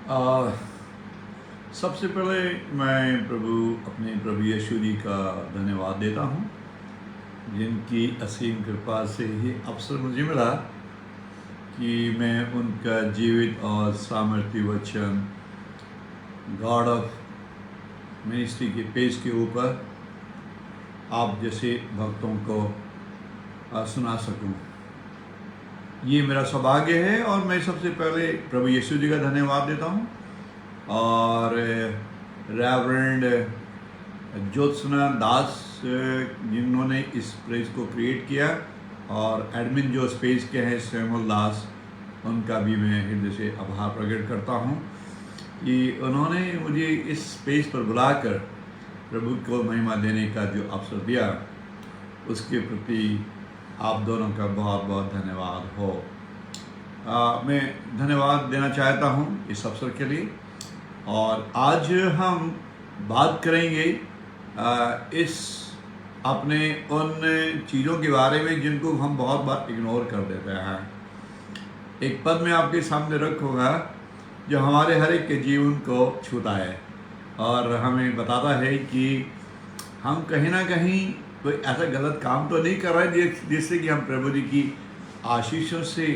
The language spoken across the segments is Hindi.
आ, सबसे पहले मैं अपने प्रभु यीशु जी का धन्यवाद देता हूँ, जिनकी असीम कृपा से ये अवसर मुझे मिला कि मैं उनका जीवित और सामर्थ्य वचन गॉड ऑफ मिनिस्ट्री के पेज के ऊपर आप जैसे भक्तों को सुना सकूं। ये मेरा सौभाग्य है और मैं सबसे पहले प्रभु यीशु जी का धन्यवाद देता हूँ और रेवरेंड ज्योत्सना दास जिन्होंने इस पेज को क्रिएट किया, और एडमिन जो इस पेज के हैं सैमुअल दास, उनका भी मैं हृदय से आभार प्रकट करता हूँ कि उन्होंने मुझे इस पेज पर बुलाकर प्रभु को महिमा देने का जो अवसर दिया, उसके प्रति आप दोनों का बहुत बहुत धन्यवाद हो। मैं धन्यवाद देना चाहता हूँ इस अवसर के लिए। और आज हम बात करेंगे इस अपने उन चीज़ों के बारे में जिनको हम बहुत बार इग्नोर कर देते हैं। एक पद में आपके सामने रखूँगा जो हमारे हर एक के जीवन को छूता है और हमें बताता है कि हम कहीं ना कहीं कोई ऐसा गलत काम तो नहीं कर रहे हैं जिससे कि हम प्रभु जी की आशीषों से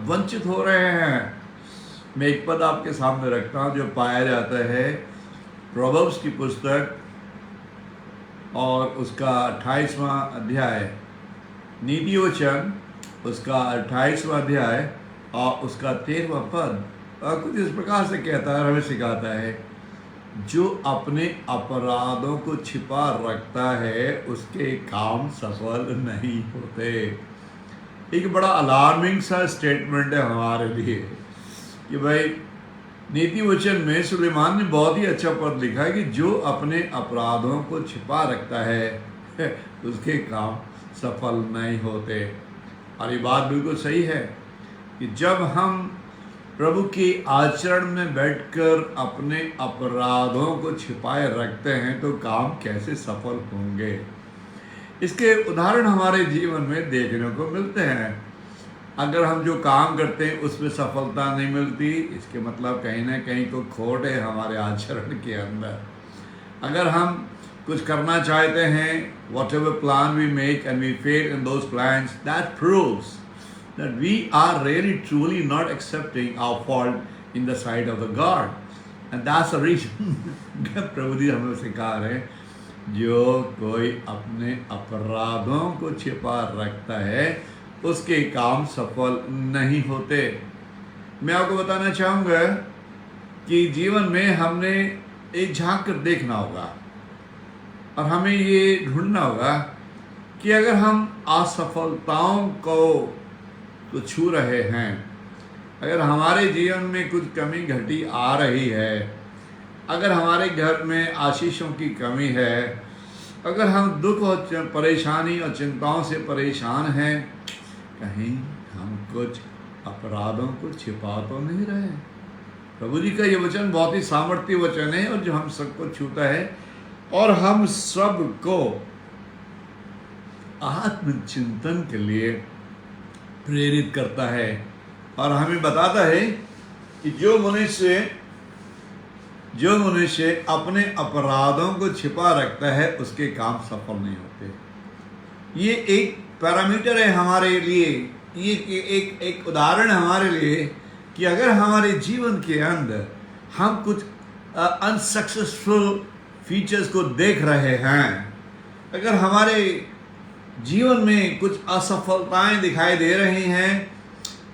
वंचित हो रहे हैं। मैं एक पद आपके सामने रखता हूँ जो पाया जाता है प्रोवर्ब्स की पुस्तक और उसका 28वां अध्याय, नीति वचन उसका 28वां अध्याय और उसका 13वां पद कुछ इस प्रकार से कहता है, हमें सिखाता है, जो अपने अपराधों को छिपा रखता है उसके काम सफल नहीं होते। एक बड़ा अलार्मिंग सा स्टेटमेंट है हमारे लिए कि भाई नीति वचन में सुलेमान ने बहुत ही अच्छा पद लिखा है कि जो अपने अपराधों को छिपा रखता है उसके काम सफल नहीं होते। और ये बात बिल्कुल सही है कि जब हम प्रभु के आचरण में बैठकर अपने अपराधों को छिपाए रखते हैं तो काम कैसे सफल होंगे। इसके उदाहरण हमारे जीवन में देखने को मिलते हैं। अगर हम जो काम करते हैं उसमें सफलता नहीं मिलती, इसके मतलब कहीं ना कहीं कोई खोट है हमारे आचरण के अंदर। अगर हम कुछ करना चाहते हैं, whatever plan we make and we fail in those plans, that proves that we are really truly not accepting our fault in the sight of the God, and that's the reason प्रभु जी हमें सिखा रहे हैं, जो कोई अपने अपराधों को छिपा रखता है उसके काम सफल नहीं होते। मैं आपको बताना चाहूँगा कि जीवन में हमने एक झांक कर देखना होगा और हमें ये ढूंढना होगा कि अगर हम असफलताओं को छू रहे हैं, अगर हमारे जीवन में कुछ कमी घटी आ रही है, अगर हमारे घर में आशीषों की कमी है, अगर हम दुख और परेशानी और चिंताओं से परेशान हैं, कहीं हम कुछ अपराधों को छिपा तो नहीं रहे। प्रभु जी का ये वचन बहुत ही सामर्थ्य वचन है और जो हम सबको छूता है और हम सबको आत्मचिंतन के लिए प्रेरित करता है और हमें बताता है कि जो मनुष्य अपने अपराधों को छिपा रखता है उसके काम सफल नहीं होते। ये एक पैरामीटर है हमारे लिए, ये एक उदाहरण है हमारे लिए कि अगर हमारे जीवन के अंदर हम कुछ अनसक्सेसफुल फीचर्स को देख रहे हैं, अगर हमारे जीवन में कुछ असफलताएं दिखाई दे रही हैं,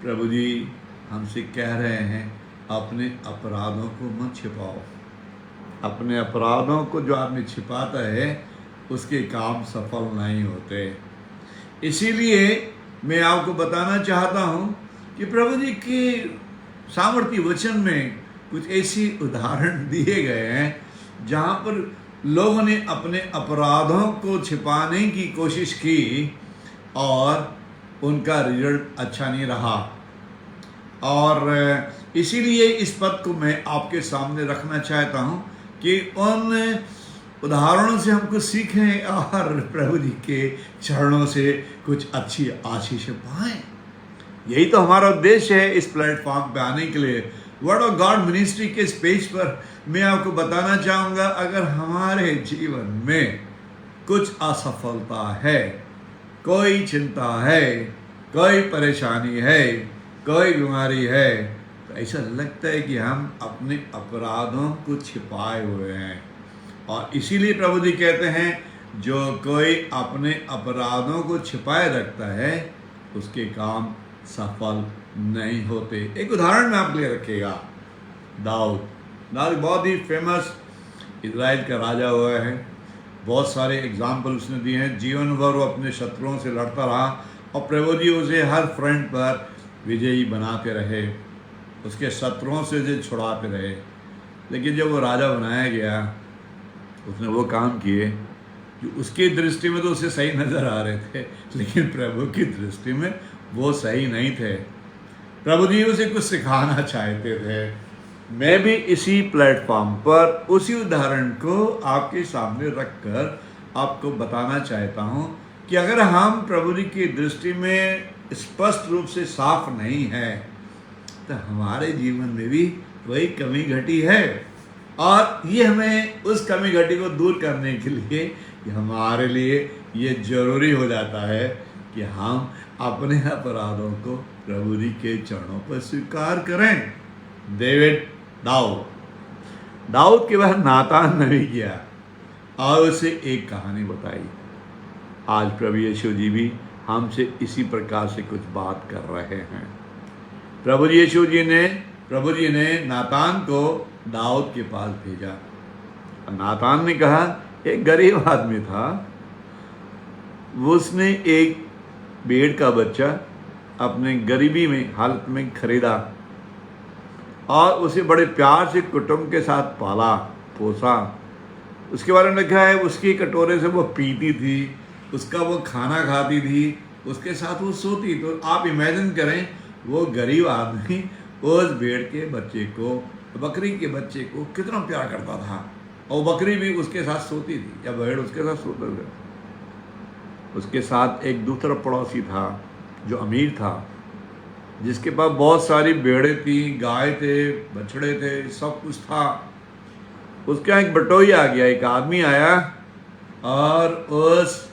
प्रभु जी हमसे कह रहे हैं अपने अपराधों को मत छिपाओ। अपने अपराधों को जो आदमी छिपाता है उसके काम सफल नहीं होते। इसीलिए मैं आपको बताना चाहता हूँ कि प्रभु जी के सामर्थ्य वचन में कुछ ऐसी उदाहरण दिए गए हैं जहाँ पर लोगों ने अपने अपराधों को छिपाने की कोशिश की और उनका रिजल्ट अच्छा नहीं रहा। और इसीलिए इस पद को मैं आपके सामने रखना चाहता हूँ कि उन उदाहरणों से हम कुछ सीखें और प्रभु जी के चरणों से कुछ अच्छी आशीष पाएं। यही तो हमारा उद्देश्य है इस प्लेटफॉर्म पे आने के लिए वर्ड ऑफ गॉड मिनिस्ट्री के इस पेज पर मैं आपको बताना चाहूँगा, अगर हमारे जीवन में कुछ असफलता है, कोई चिंता है, कोई परेशानी है, कोई बीमारी है, तो ऐसा लगता है कि हम अपने अपराधों को छिपाए हुए हैं। और इसीलिए प्रभु जी कहते हैं, जो कोई अपने अपराधों को छिपाए रखता है उसके काम सफल नहीं होते। एक उदाहरण में आपके लिए रखेगा, दाऊद बहुत ही फेमस इजराइल का राजा हुआ है। बहुत सारे एग्जाम्पल उसने दिए हैं। जीवन भर वो अपने शत्रुओं से लड़ता रहा और प्रभु जी उसे हर फ्रंट पर विजयी बनाते रहे, उसके शत्रुओं से जो छुड़ाते रहे। लेकिन जब वो राजा बनाया गया, उसने वो काम किए जो उसकी दृष्टि में तो उसे सही नज़र आ रहे थे, लेकिन प्रभु की दृष्टि में वो सही नहीं थे। प्रभु जी उसे कुछ सिखाना चाहते थे। मैं भी इसी प्लेटफॉर्म पर उसी उदाहरण को आपके सामने रखकर आपको बताना चाहता हूँ कि अगर हम प्रभु जी की दृष्टि में स्पष्ट रूप से साफ नहीं है, तो हमारे जीवन में भी वही कमी घटी है। और ये हमें उस कमी घटी को दूर करने के लिए हमारे लिए ये जरूरी हो जाता है कि हम अपने अपराधों को प्रभु जी के चरणों पर स्वीकार करें। दाऊद के बाद नातान ने भी किया और उसे एक कहानी बताई। आज प्रभु यीशु जी भी हमसे इसी प्रकार से कुछ बात कर रहे हैं। प्रभु जी ने नातान को दाऊद के पास भेजा। नातान ने कहा, एक गरीब आदमी था, उसने एक भेड़ का बच्चा अपने गरीबी में हालत में खरीदा और उसे बड़े प्यार से कुटुंब के साथ पाला पोसा। उसके बारे में लिखा है, उसकी कटोरे से वो पीती थी, उसका वो खाना खाती थी, उसके साथ वो सोती। तो आप इमेजिन करें, वो गरीब आदमी उस भेड़ के बच्चे को, बकरी के बच्चे को कितना प्यार करता था, और बकरी भी उसके साथ सोती थी या भेड़ उसके साथ सोते थे। उसके साथ एक दूसरा पड़ोसी था जो अमीर था, जिसके पास बहुत सारी भेड़ें थी, गाय थे, बछड़े थे, सब कुछ था। उसके यहाँ एक बटोही आ गया, एक आदमी आया और उस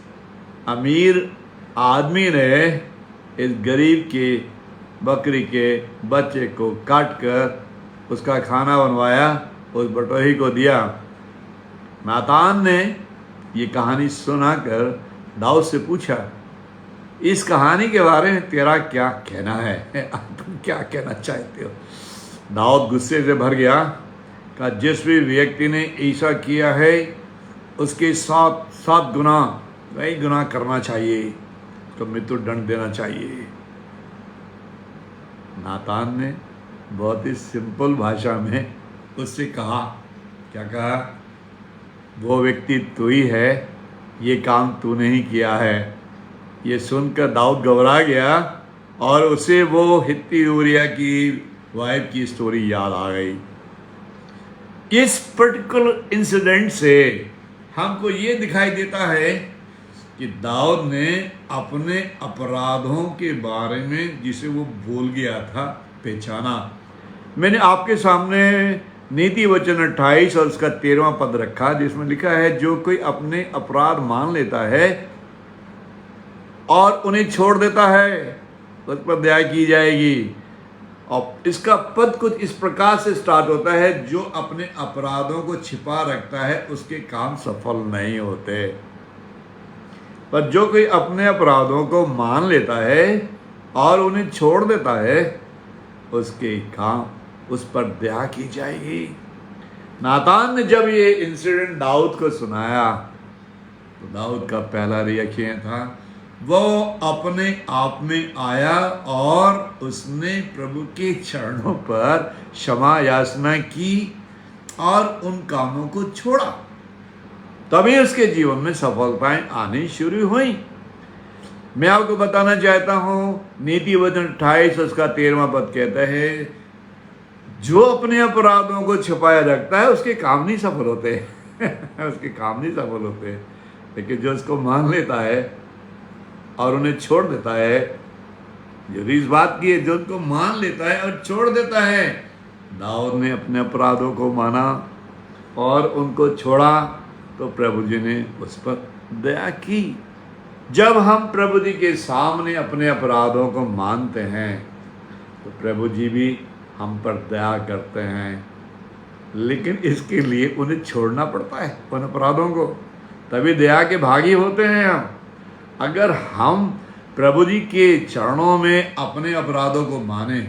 अमीर आदमी ने इस गरीब के बकरी के बच्चे को काट कर उसका खाना बनवाया, उस बटोही को दिया। नातान ने ये कहानी सुनाकर दाऊद से पूछा, इस कहानी के बारे में तेरा क्या कहना है? तुम क्या कहना चाहते हो? दाऊद गुस्से से भर गया, कहा, जिस भी व्यक्ति ने ऐसा किया है उसके 7 गुना वही गुनाह करना चाहिए, उसको मृत्यु दंड देना चाहिए। नातान ने बहुत ही सिंपल भाषा में उससे कहा, क्या कहा? वो व्यक्ति तू ही है, ये काम तूने ही किया है। ये सुनकर दाऊद घबरा गया और उसे वो हित्ती ऊरिया की वाइफ की स्टोरी याद आ गई। इस पर्टिकुलर इंसिडेंट से हमको ये दिखाई देता है कि दाऊद ने अपने अपराधों के बारे में, जिसे वो भूल गया था, पहचाना। मैंने आपके सामने नीति वचन 28 और उसका 13वां पद रखा, जिसमें लिखा है, जो कोई अपने अपराध मान लेता है और उन्हें छोड़ देता है, उस पर दया की जाएगी। और इसका पद कुछ इस प्रकार से स्टार्ट होता है, जो अपने अपराधों को छिपा रखता है उसके काम सफल नहीं होते, पर जो कोई अपने अपराधों को मान लेता है और उन्हें छोड़ देता है, उसके काम, उस पर दया की जाएगी। नातान ने जब ये इंसिडेंट दाऊद को सुनाया, तो दाऊद का पहला रिएक्शन था, वो अपने आप में आया और उसने प्रभु के चरणों पर क्षमा याचना की और उन कामों को छोड़ा। तभी उसके जीवन में सफलताएं आनी शुरू हुई। मैं आपको बताना चाहता हूं, नीति वचन 28 उसका 13वां पद कहता है, जो अपने अपराधों को छिपाया रखता है उसके काम नहीं सफल होते उसके काम नहीं सफल होते। लेकिन जो उसको मान लेता है और उन्हें छोड़ देता है, जो इस बात की है, जो उसको मान लेता है और छोड़ देता है, दाऊद ने अपने अपराधों को माना और उनको छोड़ा तो प्रभु जी ने उस पर दया की। जब हम प्रभु जी के सामने अपने अपराधों को मानते हैं तो प्रभु जी भी हम पर दया करते हैं, लेकिन इसके लिए उन्हें छोड़ना पड़ता है उन अपराधों को, तभी दया के भागी होते हैं हम। अगर हम प्रभु जी के चरणों में अपने अपराधों को माने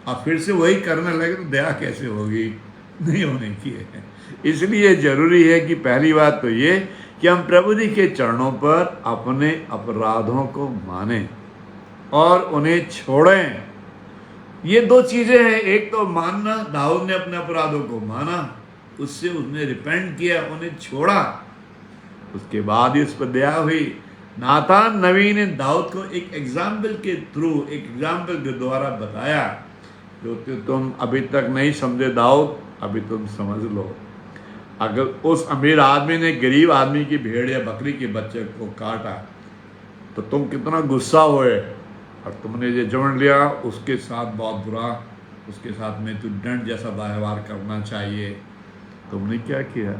और फिर से वही करने लगे तो दया कैसे होगी? नहीं होने की है। इसलिए जरूरी है कि पहली बात तो ये कि हम प्रभु जी के चरणों पर अपने अपराधों को माने और उन्हें छोड़ें। ये दो चीजें हैं, एक तो मानना, दाऊद ने अपने अपराधों को माना, उससे उसने रिपेंट किया, उन्हें छोड़ा, उसके बाद ही उस पर दया हुई। नातान नबी ने दाऊद को एक एग्जाम्पल के थ्रू, एक एग्जाम्पल के द्वारा बताया, जो तुम अभी तक नहीं समझे दाऊद, अभी तुम समझ लो। अगर उस अमीर आदमी ने गरीब आदमी की भेड़ या बकरी के बच्चे को काटा तो तुम कितना गुस्सा हुए और तुमने ये जान लिया उसके साथ बहुत बुरा, उसके साथ में तो दंड जैसा व्यवहार करना चाहिए। तुमने क्या किया?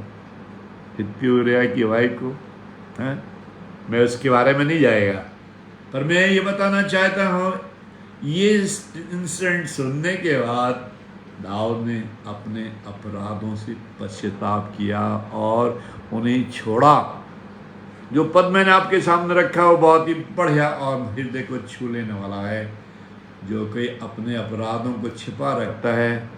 इतनी उरिया की वाइफ को है, मैं उसके बारे में नहीं जाएगा, पर मैं ये बताना चाहता हूँ, ये इंसिडेंट सुनने के बाद दाऊद ने अपने अपराधों से पश्चाताप किया और उन्हें छोड़ा। जो पद मैंने आपके सामने रखा वो बहुत ही बढ़िया और हृदय को छू लेने वाला है। जो कोई अपने अपराधों को छिपा रखता है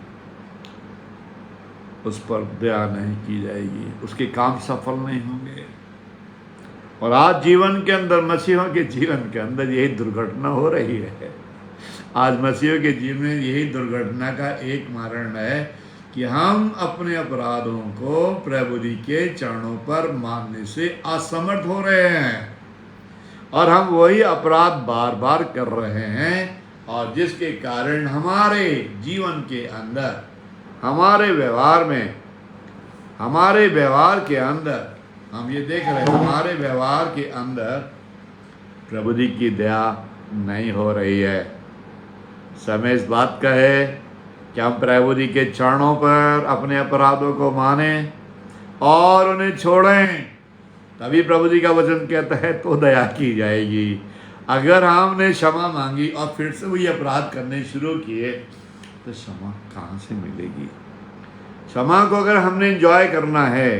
उस पर दया नहीं की जाएगी, उसके काम सफल नहीं होंगे। और आज जीवन के अंदर, मसीहों के जीवन के अंदर यही दुर्घटना हो रही है। आज मसीहों के जीवन में यही दुर्घटना का एक कारण है कि हम अपने अपराधों को प्रभु जी के चरणों पर मानने से असमर्थ हो रहे हैं और हम वही अपराध बार बार कर रहे हैं, और जिसके कारण हमारे जीवन के अंदर, हमारे व्यवहार में, हमारे व्यवहार के अंदर हम ये देख रहे हैं, हमारे व्यवहार के अंदर प्रभु जी की दया नहीं हो रही है। समय इस बात का है कि हम प्रभु जी के चरणों पर अपने अपराधों को माने और उन्हें छोड़ें, तभी प्रभु जी का वचन कहता है तो दया की जाएगी। अगर हमने क्षमा मांगी और फिर से वही अपराध करने शुरू किए तो क्षमा कहाँ से मिलेगी? क्षमा को अगर हमने एंजॉय करना है,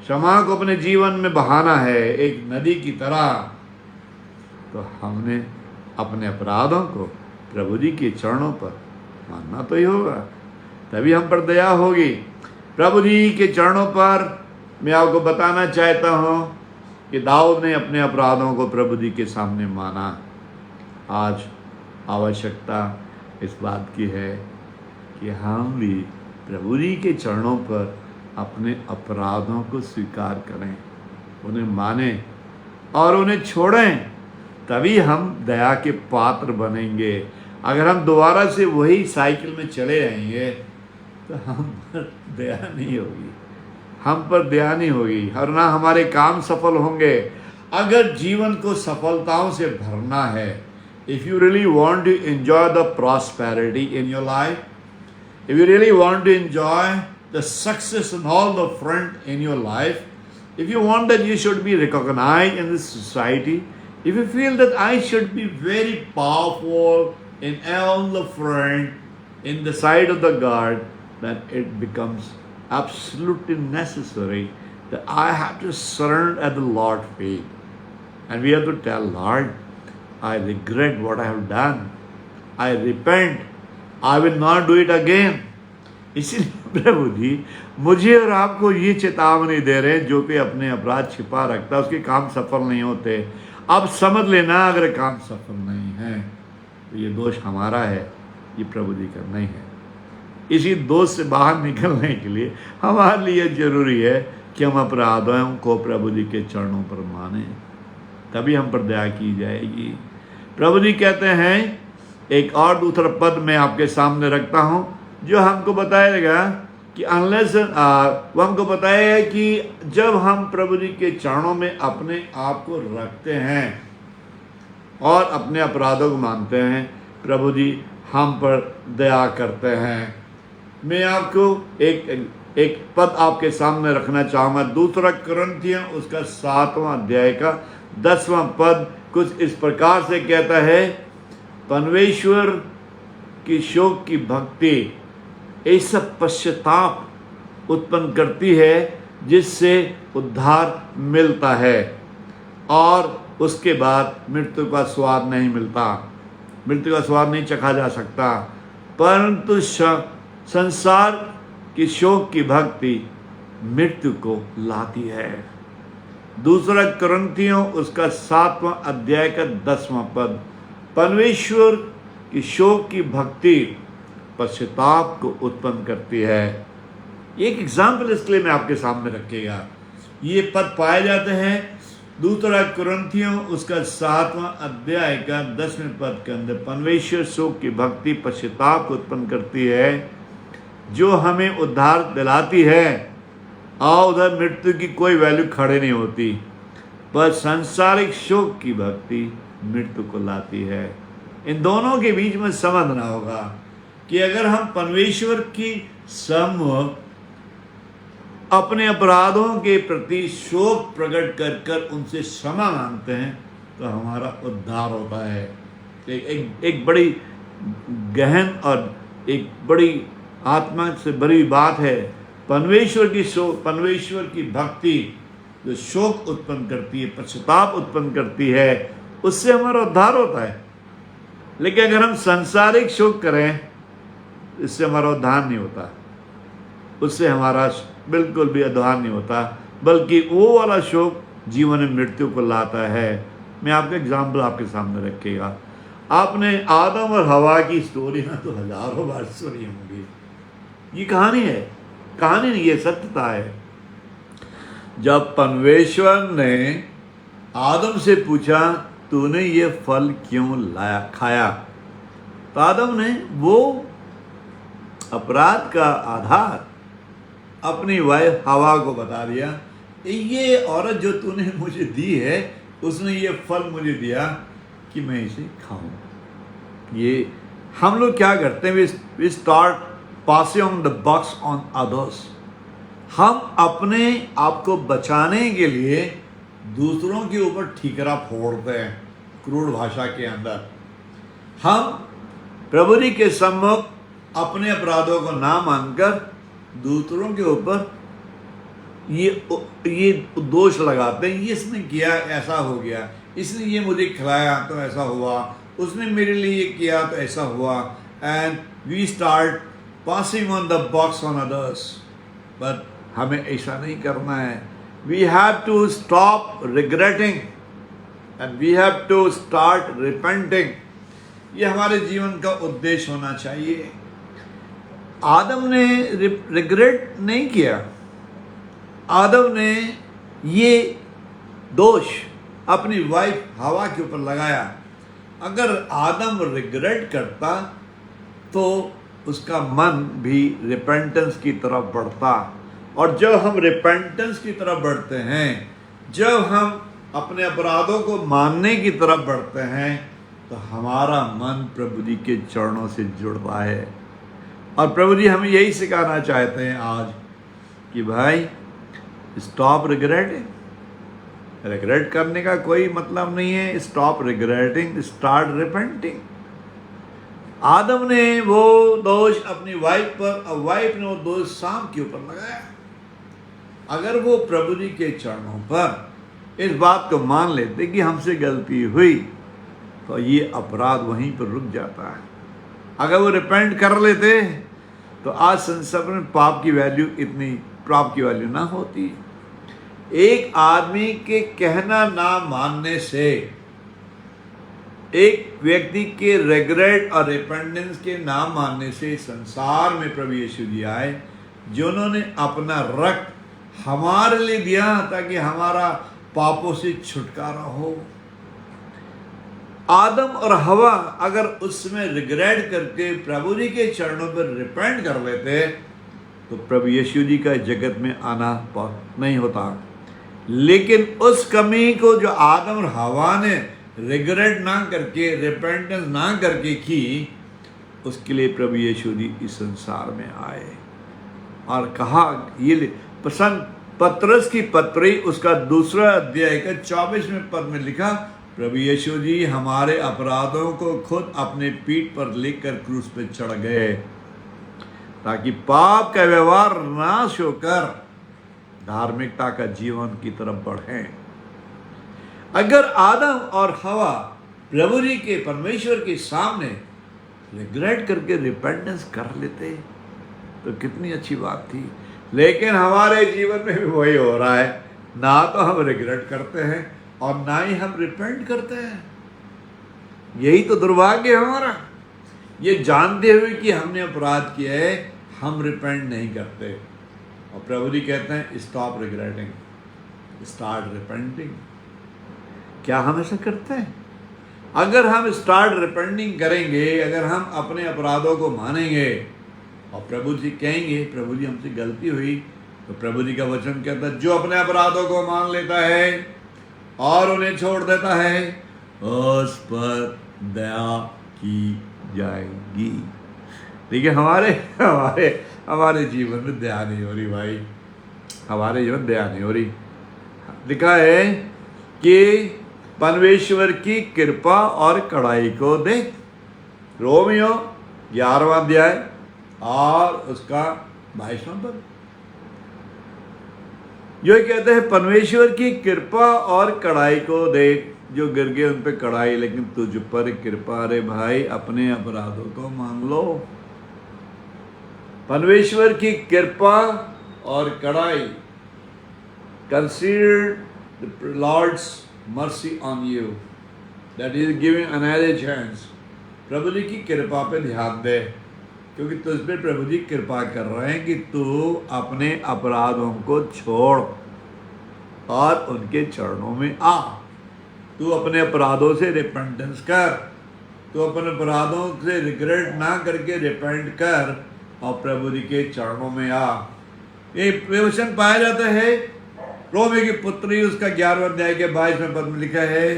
क्षमा को अपने जीवन में बहाना है एक नदी की तरह, तो हमने अपने अपराधों को प्रभु जी के चरणों पर मानना तो ही होगा, तभी हम पर दया होगी। प्रभु जी के चरणों पर मैं आपको बताना चाहता हूँ कि दाऊद ने अपने अपराधों को प्रभु जी के सामने माना। आज आवश्यकता इस बात की है कि हम भी प्रभु जी के चरणों पर अपने अपराधों को स्वीकार करें, उन्हें माने और उन्हें छोड़ें, तभी हम दया के पात्र बनेंगे। अगर हम दोबारा से वही साइकिल में चले जाएंगे तो हम पर दया नहीं होगी, हम पर दया नहीं होगी और ना हमारे काम सफल होंगे। अगर जीवन को सफलताओं से भरना है, if you really want to enjoy the prosperity in your life, if you really want to enjoy the success in all the front in your life, if you want that you should be recognized in this society, if you feel that I should be very powerful in all the front, in the side of the guard, then it becomes absolutely necessary that I have to surrender at the Lord's feet. And we have to tell, Lord, I regret what I have done. I repent. I will not do it again. इसीलिए प्रभु जी मुझे और आपको ये चेतावनी दे रहे हैं, जो कोई अपने अपराध छिपा रखता है उसके काम सफल नहीं होते। अब समझ लेना, अगर काम सफल नहीं है तो ये दोष हमारा है, ये प्रभु जी का नहीं है। इसी दोष से बाहर निकलने के लिए हमारे लिए ज़रूरी है कि हम अपराधों को प्रभु जी के चरणों पर माने, तभी हम पर दया की जाएगी। प्रभु जी कहते हैं, एक और दूसरा पद मैं आपके सामने रखता हूँ जो हमको बताएगा कि अनलेस वो हमको बताएगा कि जब हम प्रभु जी के चरणों में अपने आप को रखते हैं और अपने अपराधों को मानते हैं, प्रभु जी हम पर दया करते हैं। मैं आपको एक पद आपके सामने रखना चाहूँगा। दूसरा कुरिन्थियों उसका 7वां अध्याय का 10वां पद कुछ इस प्रकार से कहता है, परमेश्वर की शोक की भक्ति ऐसा पश्चाताप उत्पन्न करती है जिससे उद्धार मिलता है और उसके बाद मृत्यु का स्वाद नहीं मिलता, मृत्यु का स्वाद नहीं चखा जा सकता। परंतु संसार की शोक की भक्ति मृत्यु को लाती है। दूसरा कुरिन्थियों उसका 7वां अध्याय का 10वां पद, परमेश्वर की शोक की भक्ति पश्चाताप को उत्पन्न करती है। एक एग्जाम्पल इसके लिए मैं आपके सामने रखेगा। ये पद पाए जाते हैं दूसरा कुरिन्थियों उसका 7वां अध्याय का 10वें पद के अंदर। परमेश्वर शोक की भक्ति पश्चाताप को उत्पन्न करती है जो हमें उद्धार दिलाती है, और उधर मृत्यु की कोई वैल्यू खड़े नहीं होती, पर संसारिक शोक की भक्ति मृत्यु को लाती है। इन दोनों के बीच में समझना होगा कि अगर हम परमेश्वर की सम्मुख अपने अपराधों के प्रति शोक प्रकट कर कर उनसे क्षमा मांगते हैं तो हमारा उद्धार होता है। एक बड़ी गहन और एक बड़ी आत्मा से बड़ी बात है। परमेश्वर की भक्ति जो शोक उत्पन्न करती है, पश्चाताप उत्पन्न करती है, उससे हमारा उद्धार होता है। लेकिन अगर हम सांसारिक शोक करें, इससे हमारा उद्धार नहीं होता, उससे हमारा बिल्कुल भी उद्धार नहीं होता, बल्कि वो वाला शोक जीवन में मृत्यु को लाता है। मैं आपका एग्जाम्पल आपके सामने रखेगा। आपने आदम और हवा की स्टोरी ना तो हजारों बार सुनी होंगी। ये कहानी है, कहानी नहीं, ये सत्यता है। जब परमेश्वर ने आदम से पूछा तूने ये फल क्यों खाया, तो आदम ने वो अपराध का आधार अपनी वाइफ हवा को बता दिया। ये औरत जो तूने मुझे दी है, उसने ये फल मुझे दिया कि मैं इसे खाऊं। ये हम लोग क्या करते हैं, we start passing the bucks on others. हम अपने आप को बचाने के लिए दूसरों के ऊपर ठीकरा फोड़ते हैं। क्रूर भाषा के अंदर हम प्रभु जी के सम्मुख अपने अपराधों को ना मानकर दूसरों के ऊपर ये दोष लगाते हैं। ये इसने किया, ऐसा हो गया, इसने ये मुझे खिलाया तो ऐसा हुआ, उसने मेरे लिए ये किया तो ऐसा हुआ। And we start passing on the box on others. But हमें ऐसा नहीं करना है। We have to stop regretting and we have to start repenting. ये हमारे जीवन का उद्देश्य होना चाहिए। आदम ने रिग्रेट नहीं किया, आदम ने ये दोष अपनी वाइफ हवा के ऊपर लगाया। अगर आदम रिग्रेट करता तो उसका मन भी रिपेंटेंस की तरफ बढ़ता, और जब हम रिपेंटेंस की तरफ बढ़ते हैं, जब हम अपने अपराधों को मानने की तरफ बढ़ते हैं, तो हमारा मन प्रभु जी के चरणों से जुड़ता है। और प्रभु जी हमें यही सिखाना चाहते हैं आज कि भाई स्टॉप रिग्रेटिंग। रिग्रेट करने का कोई मतलब नहीं है। Stop regretting, start repenting. Adam ने वो दोष अपनी वाइफ पर और वाइफ ने वो दोष शाम के ऊपर लगाया। अगर वो प्रभु जी के चरणों पर इस बात को मान लेते कि हमसे गलती हुई, तो ये अपराध वहीं पर रुक जाता है। अगर वो रिपेंट कर लेते तो आज संसार में पाप की वैल्यू की वैल्यू ना होती। एक आदमी के कहना ना मानने से, एक व्यक्ति के रिग्रेट और रिपेंटेंस के ना मानने से संसार में प्रभु यीशु जी आए, जिन्होंने अपना रक्त हमारे लिए दिया ताकि हमारा पापों से छुटकारा हो। आदम और हवा अगर उसमें रिग्रेट करके प्रभु जी के चरणों पर रिपेंट कर लेते तो प्रभु यीशु जी का जगत में आना नहीं होता। लेकिन उस कमी को जो आदम और हवा ने रिग्रेट ना करके, रिपेंटेंस ना करके की, उसके लिए प्रभु यीशु जी इस संसार में आए और कहा, ये प्रसंग पतरस की पत्री उसका 2 अध्याय का 24वें पद में लिखा, प्रभु यीशु जी हमारे अपराधों को खुद अपने पीठ पर लेकर क्रूस पे चढ़ गए ताकि पाप का व्यवहार नाश होकर धार्मिकता का जीवन की तरफ बढ़े। अगर आदम और हवा प्रभु जी के परमेश्वर के सामने रिग्रेट करके रिपेंटेंस कर लेते तो कितनी अच्छी बात थी, लेकिन हमारे जीवन में भी वही हो रहा है। ना तो हम रिग्रेट करते हैं और ना ही हम रिपेंट करते हैं। यही तो दुर्भाग्य है हमारा। ये जानते हुए कि हमने अपराध किया है हम रिपेंट नहीं करते। और प्रभु जी कहते हैं स्टॉप रिग्रेटिंग, स्टार्ट रिपेंटिंग। क्या हम ऐसा करते हैं? अगर हम स्टार्ट रिपेंटिंग करेंगे, अगर हम अपने अपराधों को मानेंगे और प्रभु जी कहेंगे प्रभु जी हमसे गलती हुई, तो प्रभु जी का वचन कहता है जो अपने अपराधों को मान लेता है और उन्हें छोड़ देता है उस पर दया की जाएगी। देखिए हमारे हमारे हमारे जीवन में दया नहीं हो रही भाई, हमारे जीवन दया नहीं हो रही। लिखा है कि परमेश्वर की कृपा और कड़ाई को देख, रोमियो 11वां अध्याय और उसका 22वां पद। जो कहते हैं परमेश्वर की कृपा और कड़ाई को देख, जो गिर गए उन पे कड़ाई लेकिन तुझ पर कृपा। अरे भाई अपने अपराधों को मान लो। परमेश्वर की कृपा और कड़ाई, consider the Lord's mercy on you that is giving another chance. प्रभु जी की कृपा पे ध्यान दे, क्योंकि तुझ पे प्रभु जी कृपा कर रहे हैं कि तू अपने अपराधों को छोड़ और उनके चरणों में आ। तू अपने अपराधों से रिपेंटेंस कर, तू अपने अपराधों से रिग्रेट ना करके रिपेंट कर और प्रभु जी के चरणों में आ। ये वचन पाया जाता है रोमी की पुत्री उसका 11वें अध्याय के 22वें पद में लिखा है,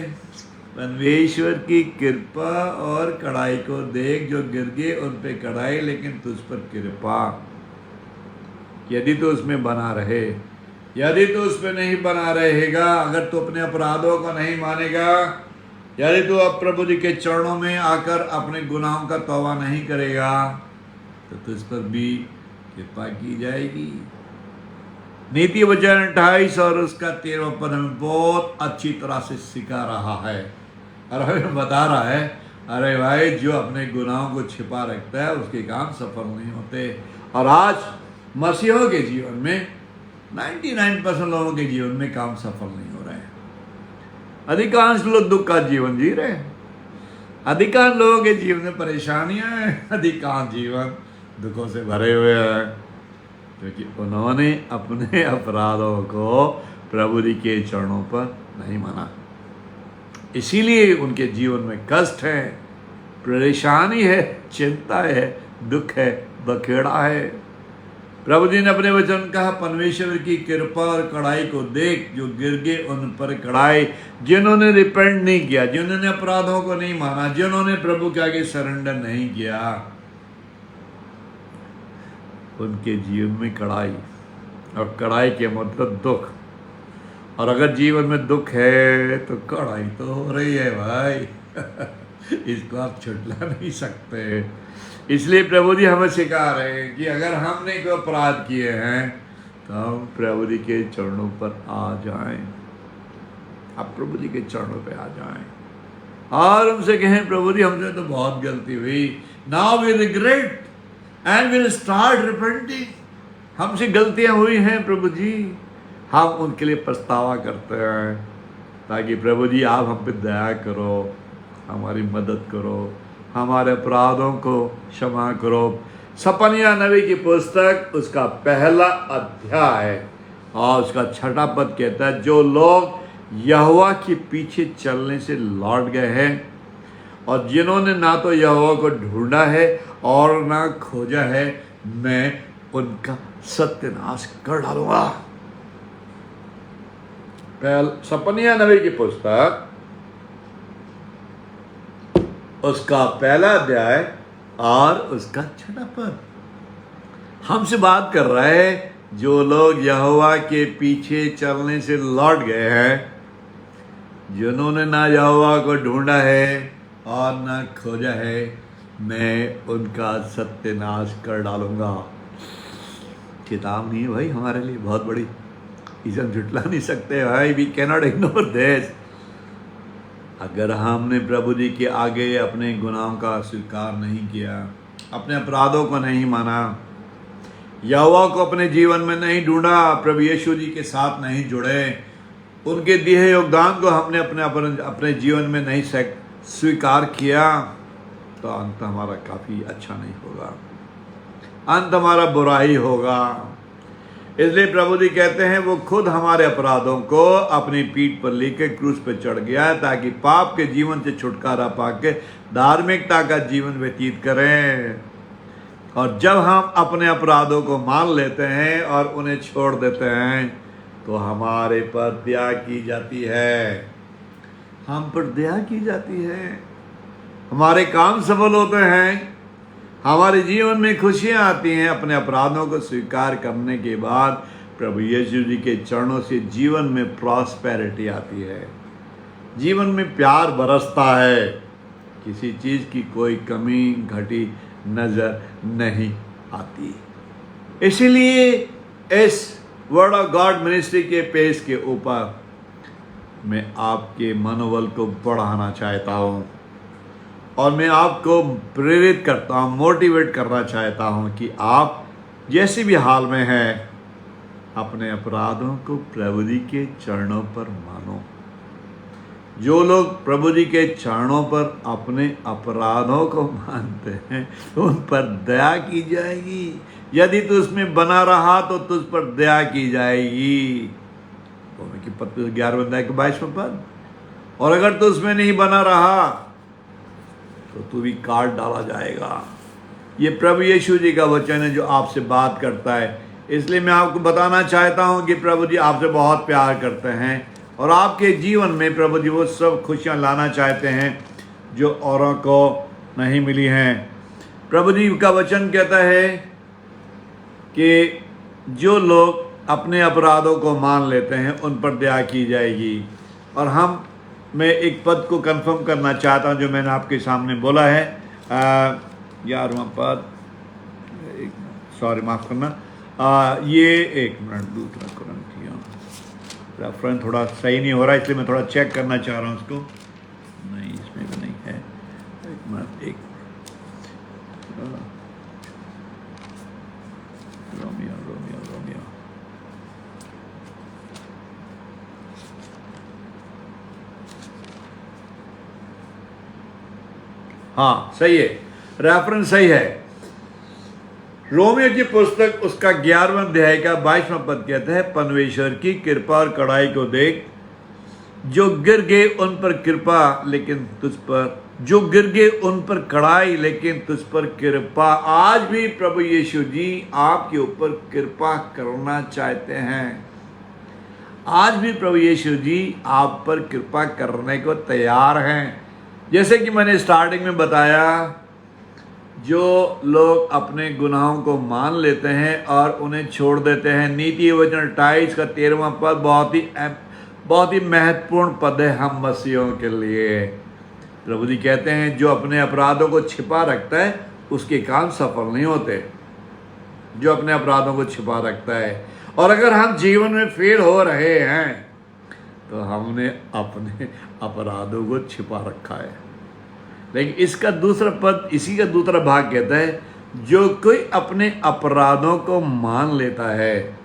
परमेश्वर की कृपा और कड़ाई को देख, जो गिर गए उन पे कड़ाई लेकिन तुझ पर कृपा। यदि तो उसमें बना रहे, यदि तो उस पर नहीं बना रहेगा, अगर तू अपने अपराधों को नहीं मानेगा, यदि तू अब प्रभु जी के चरणों में आकर अपने गुनाहों का तौबा नहीं करेगा, तो तुझ पर भी कृपा की जाएगी। नीति वचन 28 और उसका 13वां पद हमें बहुत अच्छी तरह से सिखा रहा है और हमें बता रहा है, अरे भाई जो अपने गुनाहों को छिपा रखता है उसके काम सफल नहीं होते। और आज मसीहों के जीवन में 99% लोगों के जीवन में काम सफल नहीं हो रहे हैं। अधिकांश लोग दुख का जीवन जी रहे हैं, अधिकांश लोगों के जीवन में परेशानियां हैं, अधिकांश जीवन दुखों से भरे हुए हैं, क्योंकि उन्होंने अपने अपराधों को प्रभु जी के चरणों पर नहीं माना। इसीलिए उनके जीवन में कष्ट है, परेशानी है, चिंता है, दुख है, बखेड़ा है। प्रभु जी ने अपने वचन कहा, परमेश्वर की कृपा और कड़ाई को देख, जो गिर गए उन पर कड़ाई। जिन्होंने रिपेंट नहीं किया, जिन्होंने अपराधों को नहीं माना, जिन्होंने प्रभु के आगे सरेंडर नहीं किया, उनके जीवन में कड़ाई। और कड़ाई के मतलब दुख। और अगर जीवन में दुख है तो कड़ाई तो हो रही है भाई इसको आप छुटला नहीं सकते। इसलिए प्रभु जी हमें सिखा रहे हैं कि अगर हमने कोई अपराध किए हैं तो हम प्रभु जी के चरणों पर आ जाएं। आप प्रभु जी के चरणों पे आ जाएं और उनसे कहें, प्रभु जी हमसे तो बहुत गलती हुई, now we regret and will start repenting. हमसे गलतियां हुई हैं प्रभु जी, हम उनके लिए पछतावा करते हैं, ताकि प्रभु जी आप हम पे दया करो, हमारी मदद करो, हमारे अपराधों को क्षमा करो। सपनिया नबी की पुस्तक उसका 1 अध्याय और उसका 6वां पद कहता है, जो लोग यहोवा के पीछे चलने से लौट गए हैं और जिन्होंने ना तो यहोवा को ढूंढा है और ना खोजा है, मैं उनका सत्यानाश कर डालूंगा। सपनिया नबी की पुस्तक उसका 1 अध्याय और उसका छठापन। हमसे बात कर रहा है जो लोग यहोवा के पीछे चलने से लौट गए हैं, जिन्होंने ना यहोवा को ढूंढा है और ना खोजा है, मैं उनका सत्यानाश कर डालूंगा। चेतावनी है भाई हमारे लिए बहुत बड़ी, इसे हम झुटला नहीं सकते भाई। We cannot ignore this. अगर हमने प्रभु जी के आगे अपने गुनाहों का स्वीकार नहीं किया, अपने अपराधों को नहीं माना, यहोवा को अपने जीवन में नहीं ढूंढा, प्रभु यीशु जी के साथ नहीं जुड़े, उनके दिए योगदान को हमने अपने जीवन में नहीं स्वीकार किया, तो अंत हमारा काफ़ी अच्छा नहीं होगा, अंत हमारा बुरा ही होगा। इसलिए प्रभु जी कहते हैं वो खुद हमारे अपराधों को अपनी पीठ पर लेकर क्रूस पर चढ़ गया ताकि पाप के जीवन से छुटकारा पाके धार्मिकता का जीवन व्यतीत करें। और जब हम अपने अपराधों को मान लेते हैं और उन्हें छोड़ देते हैं तो हमारे पर दया की जाती है, हम पर दया की जाती है, हमारे काम सफल होते हैं, हमारे जीवन में खुशियां आती हैं। अपने अपराधों को स्वीकार करने के बाद प्रभु यीशु जी के चरणों से जीवन में प्रॉस्पेरिटी आती है, जीवन में प्यार बरसता है, किसी चीज़ की कोई कमी घटी नज़र नहीं आती। इसीलिए इस वर्ड ऑफ गॉड मिनिस्ट्री के पेज के ऊपर मैं आपके मनोबल को बढ़ाना चाहता हूँ और मैं आपको प्रेरित करता हूँ, मोटिवेट करना चाहता हूँ कि आप जैसे भी हाल में हैं अपने अपराधों को प्रभु जी के चरणों पर मानो। जो लोग प्रभु जी के चरणों पर अपने अपराधों को मानते हैं उन पर दया की जाएगी। यदि तू उसमें बना रहा तो तुझ पर दया की जाएगी। रोमी की पत्री 11 अध्याय के 22वें पद। और अगर तू उसमें नहीं बना रहा तो तू भी काट डाला जाएगा। ये प्रभु यीशु जी का वचन है जो आपसे बात करता है। इसलिए मैं आपको बताना चाहता हूँ कि प्रभु जी आपसे बहुत प्यार करते हैं और आपके जीवन में प्रभु जी वो सब खुशियाँ लाना चाहते हैं जो औरों को नहीं मिली हैं। प्रभु जी का वचन कहता है कि जो लोग अपने अपराधों को मान लेते हैं उन पर दया की जाएगी। और मैं एक पद को कंफर्म करना चाहता हूं जो मैंने आपके सामने बोला है। 11वां पद, सॉरी माफ़ करना, ये एक मिनट, दूसरा कुरंथियों रेफरेंस थोड़ा सही नहीं हो रहा इसलिए मैं थोड़ा चेक करना चाह रहा हूँ उसको। नहीं, इसमें भी नहीं है। एक मिनट, एक रोमियो हाँ सही है, रेफरेंस सही है। रोमियो की पुस्तक उसका 11वां अध्याय का 22वां पद कहता है, परमेश्वर की कृपा और कड़ाई को देख, जो गिर गए उन पर कृपा लेकिन तुझ पर, जो गिर गए उन पर कड़ाई लेकिन तुझ पर कृपा। आज भी प्रभु यीशु जी आपके ऊपर कृपा करना चाहते हैं। आज भी प्रभु यीशु जी आप पर कृपा करने को तैयार हैं। जैसे कि मैंने स्टार्टिंग में बताया, जो लोग अपने गुनाहों को मान लेते हैं और उन्हें छोड़ देते हैं। नीति वचन 28 का 13वां पद बहुत ही महत्वपूर्ण पद है हम मसीहों के लिए। प्रभु जी कहते हैं जो अपने अपराधों को छिपा रखता है उसके काम सफल नहीं होते। जो अपने अपराधों को छिपा रखता है, और अगर हम जीवन में फेल हो रहे हैं तो हमने अपने अपराधों को छिपा रखा है। लेकिन इसका दूसरा पद, इसी का दूसरा भाग कहता है, जो कोई अपने अपराधों को मान लेता है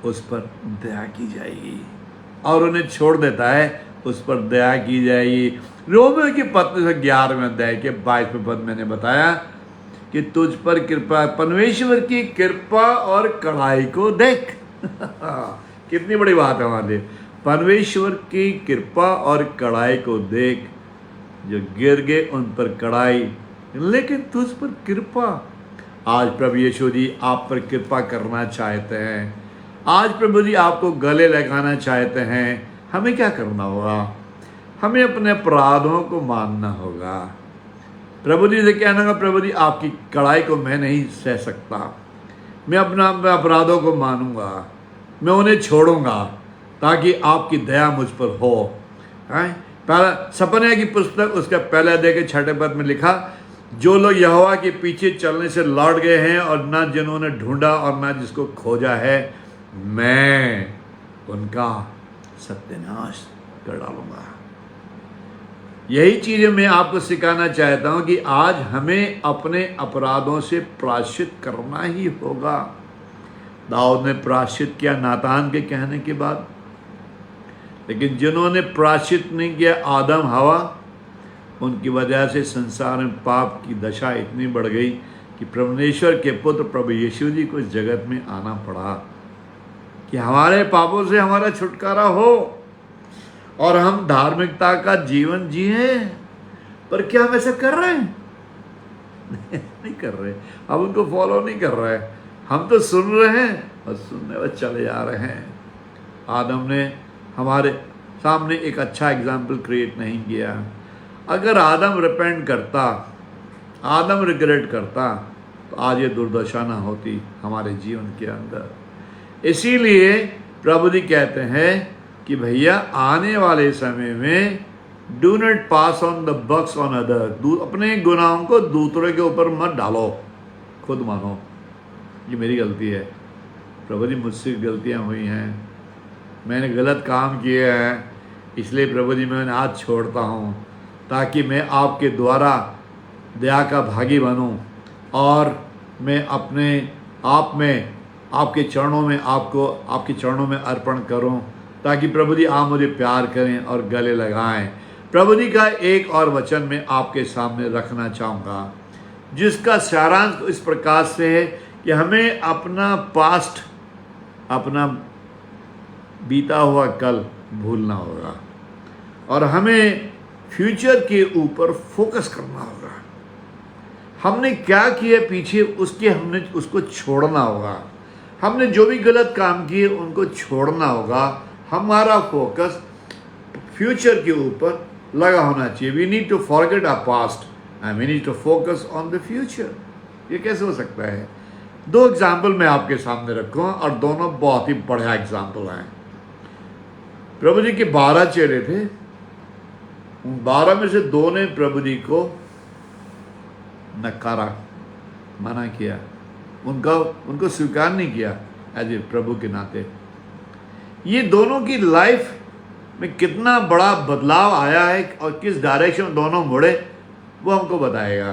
उस पर दया की जाएगी, और उन्हें छोड़ देता है उस पर दया की जाएगी। रोमियो की पत्री से 11वें अध्याय के 22वें पद मैंने बताया कि तुझ पर कृपा, परमेश्वर की कृपा और कड़ाई को देख। कितनी बड़ी बात है हमारे लिए। परमेश्वर की कृपा और कड़ाई को देख, जो गिर गए उन पर कड़ाई लेकिन तुझ पर कृपा। आज प्रभु यीशु जी आप पर कृपा करना चाहते हैं। आज प्रभु जी आपको गले लगाना चाहते हैं। हमें क्या करना होगा? हमें अपने अपराधों को मानना होगा। प्रभु जी से कहना होगा, प्रभु जी आपकी कड़ाई को मैं नहीं सह सकता, मैं अपराधों को मानूंगा, मैं उन्हें छोड़ूंगा ताकि आपकी दया मुझ पर हो। हैं? पहला सपने की पुस्तक उसका पहले अध्याय के 6 पद में लिखा, जो लोग यहोवा के पीछे चलने से लौट गए हैं और ना जिन्होंने ढूंढा और ना जिसको खोजा है, मैं उनका सत्यानाश कर डालूंगा। यही चीजें मैं आपको सिखाना चाहता हूं कि आज हमें अपने अपराधों से प्रायश्चित करना ही होगा। दाऊद ने प्रायश्चित किया नातान के कहने के बाद, लेकिन जिन्होंने प्रायश्चित नहीं किया, आदम हवा, उनकी वजह से संसार में पाप की दशा इतनी बढ़ गई कि परमेश्वर के पुत्र प्रभु यीशु जी को इस जगत में आना पड़ा कि हमारे पापों से हमारा छुटकारा हो और हम धार्मिकता का जीवन जिए। पर क्या हम ऐसा कर रहे हैं? नहीं कर रहे। हम उनको फॉलो नहीं कर रहे। हम तो सुन रहे हैं और सुनने में चले जा रहे हैं। आदम ने हमारे सामने एक अच्छा एग्जाम्पल क्रिएट नहीं किया। अगर आदम रिपेंट करता, आदम रिग्रेट करता, तो आज ये दुर्दशा ना होती हमारे जीवन के अंदर। इसीलिए प्रभु जी कहते हैं कि भैया आने वाले समय में do not pass on the bucks on other. अपने गुनाहों को दूसरे के ऊपर मत डालो, खुद मानो ये मेरी गलती है, प्रभु जी मुझसे गलतियां हुई हैं, मैंने गलत काम किए हैं, इसलिए प्रभु जी मैं आज छोड़ता हूँ ताकि मैं आपके द्वारा दया का भागी बनूं और मैं अपने आप में आपके चरणों में आपके चरणों में अर्पण करूं, ताकि प्रभु जी आप मुझे प्यार करें और गले लगाएं। प्रभु जी का एक और वचन मैं आपके सामने रखना चाहूँगा, जिसका सारांश इस प्रकार से है कि हमें अपना पास्ट, अपना बीता हुआ कल भूलना होगा और हमें फ्यूचर के ऊपर फोकस करना होगा। हमने क्या किया पीछे, हमने उसको छोड़ना होगा। हमने जो भी गलत काम किए उनको छोड़ना होगा। हमारा फोकस फ्यूचर के ऊपर लगा होना चाहिए। We need to forget our past and we need to focus on the future. ये कैसे हो सकता है? 2 एग्जाम्पल मैं आपके सामने रखूँगा और दोनों बहुत ही बढ़िया एग्जाम्पल हैं। प्रभु जी के 12 चेले थे, उन 12 में से 2 ने प्रभु जी को नकारा, मना किया, उनको स्वीकार नहीं किया एज ए प्रभु के नाते। ये दोनों की लाइफ में कितना बड़ा बदलाव आया है और किस डायरेक्शन दोनों मुड़े, वो हमको बताएगा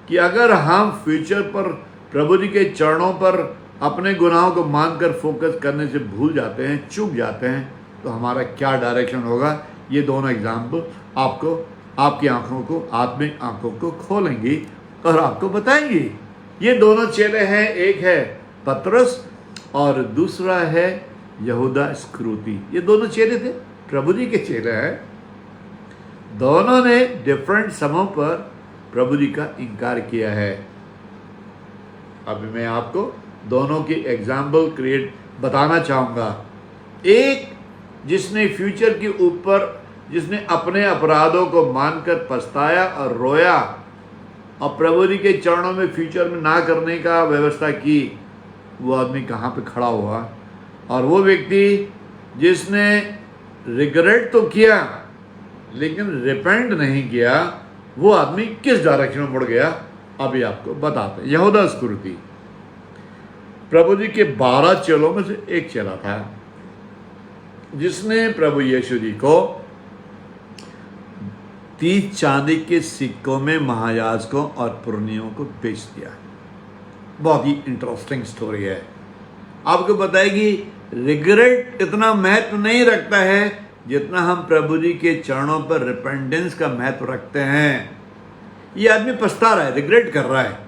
कि अगर हम फ्यूचर पर प्रभु जी के चरणों पर अपने गुनाहों को मानकर फोकस करने से भूल जाते हैं, चूक जाते हैं, तो हमारा क्या डायरेक्शन होगा। ये दोनों एग्जाम्पल आपको आपकी आंखों को, आत्मिक आंखों को खोलेंगी और आपको बताएंगी। ये दोनों चेले हैं, एक है पतरस और दूसरा है यहूदा इस्करियोती। ये दोनों चेले थे, प्रभु जी के चेले हैं। दोनों ने डिफरेंट समय पर प्रभु जी का इनकार किया है। अभी मैं आपको दोनों की एग्जाम्पल क्रिएट बताना चाहूँगा। एक जिसने फ्यूचर के ऊपर, जिसने अपने अपराधों को मानकर पछताया और रोया और प्रभु जी के चरणों में फ्यूचर में ना करने का व्यवस्था की, वो आदमी कहाँ पे खड़ा हुआ। और वो व्यक्ति जिसने रिग्रेट तो किया लेकिन रिपेंट नहीं किया, वो आदमी किस डायरेक्शन में मुड़ गया, अभी आपको बताते हैं। यहूदा इस्करियोती प्रभु जी के 12 चेलों में से एक चेला था, जिसने प्रभु यीशु जी को 30 चांदी के सिक्कों में महायाजकों और पुरनियों को बेच दिया। बहुत ही इंटरेस्टिंग स्टोरी है। आपको बताएगी रिग्रेट इतना महत्व नहीं रखता है जितना हम प्रभु जी के चरणों पर रिपेंटेंस का महत्व रखते हैं। ये आदमी पछता रहा है, रिग्रेट कर रहा है।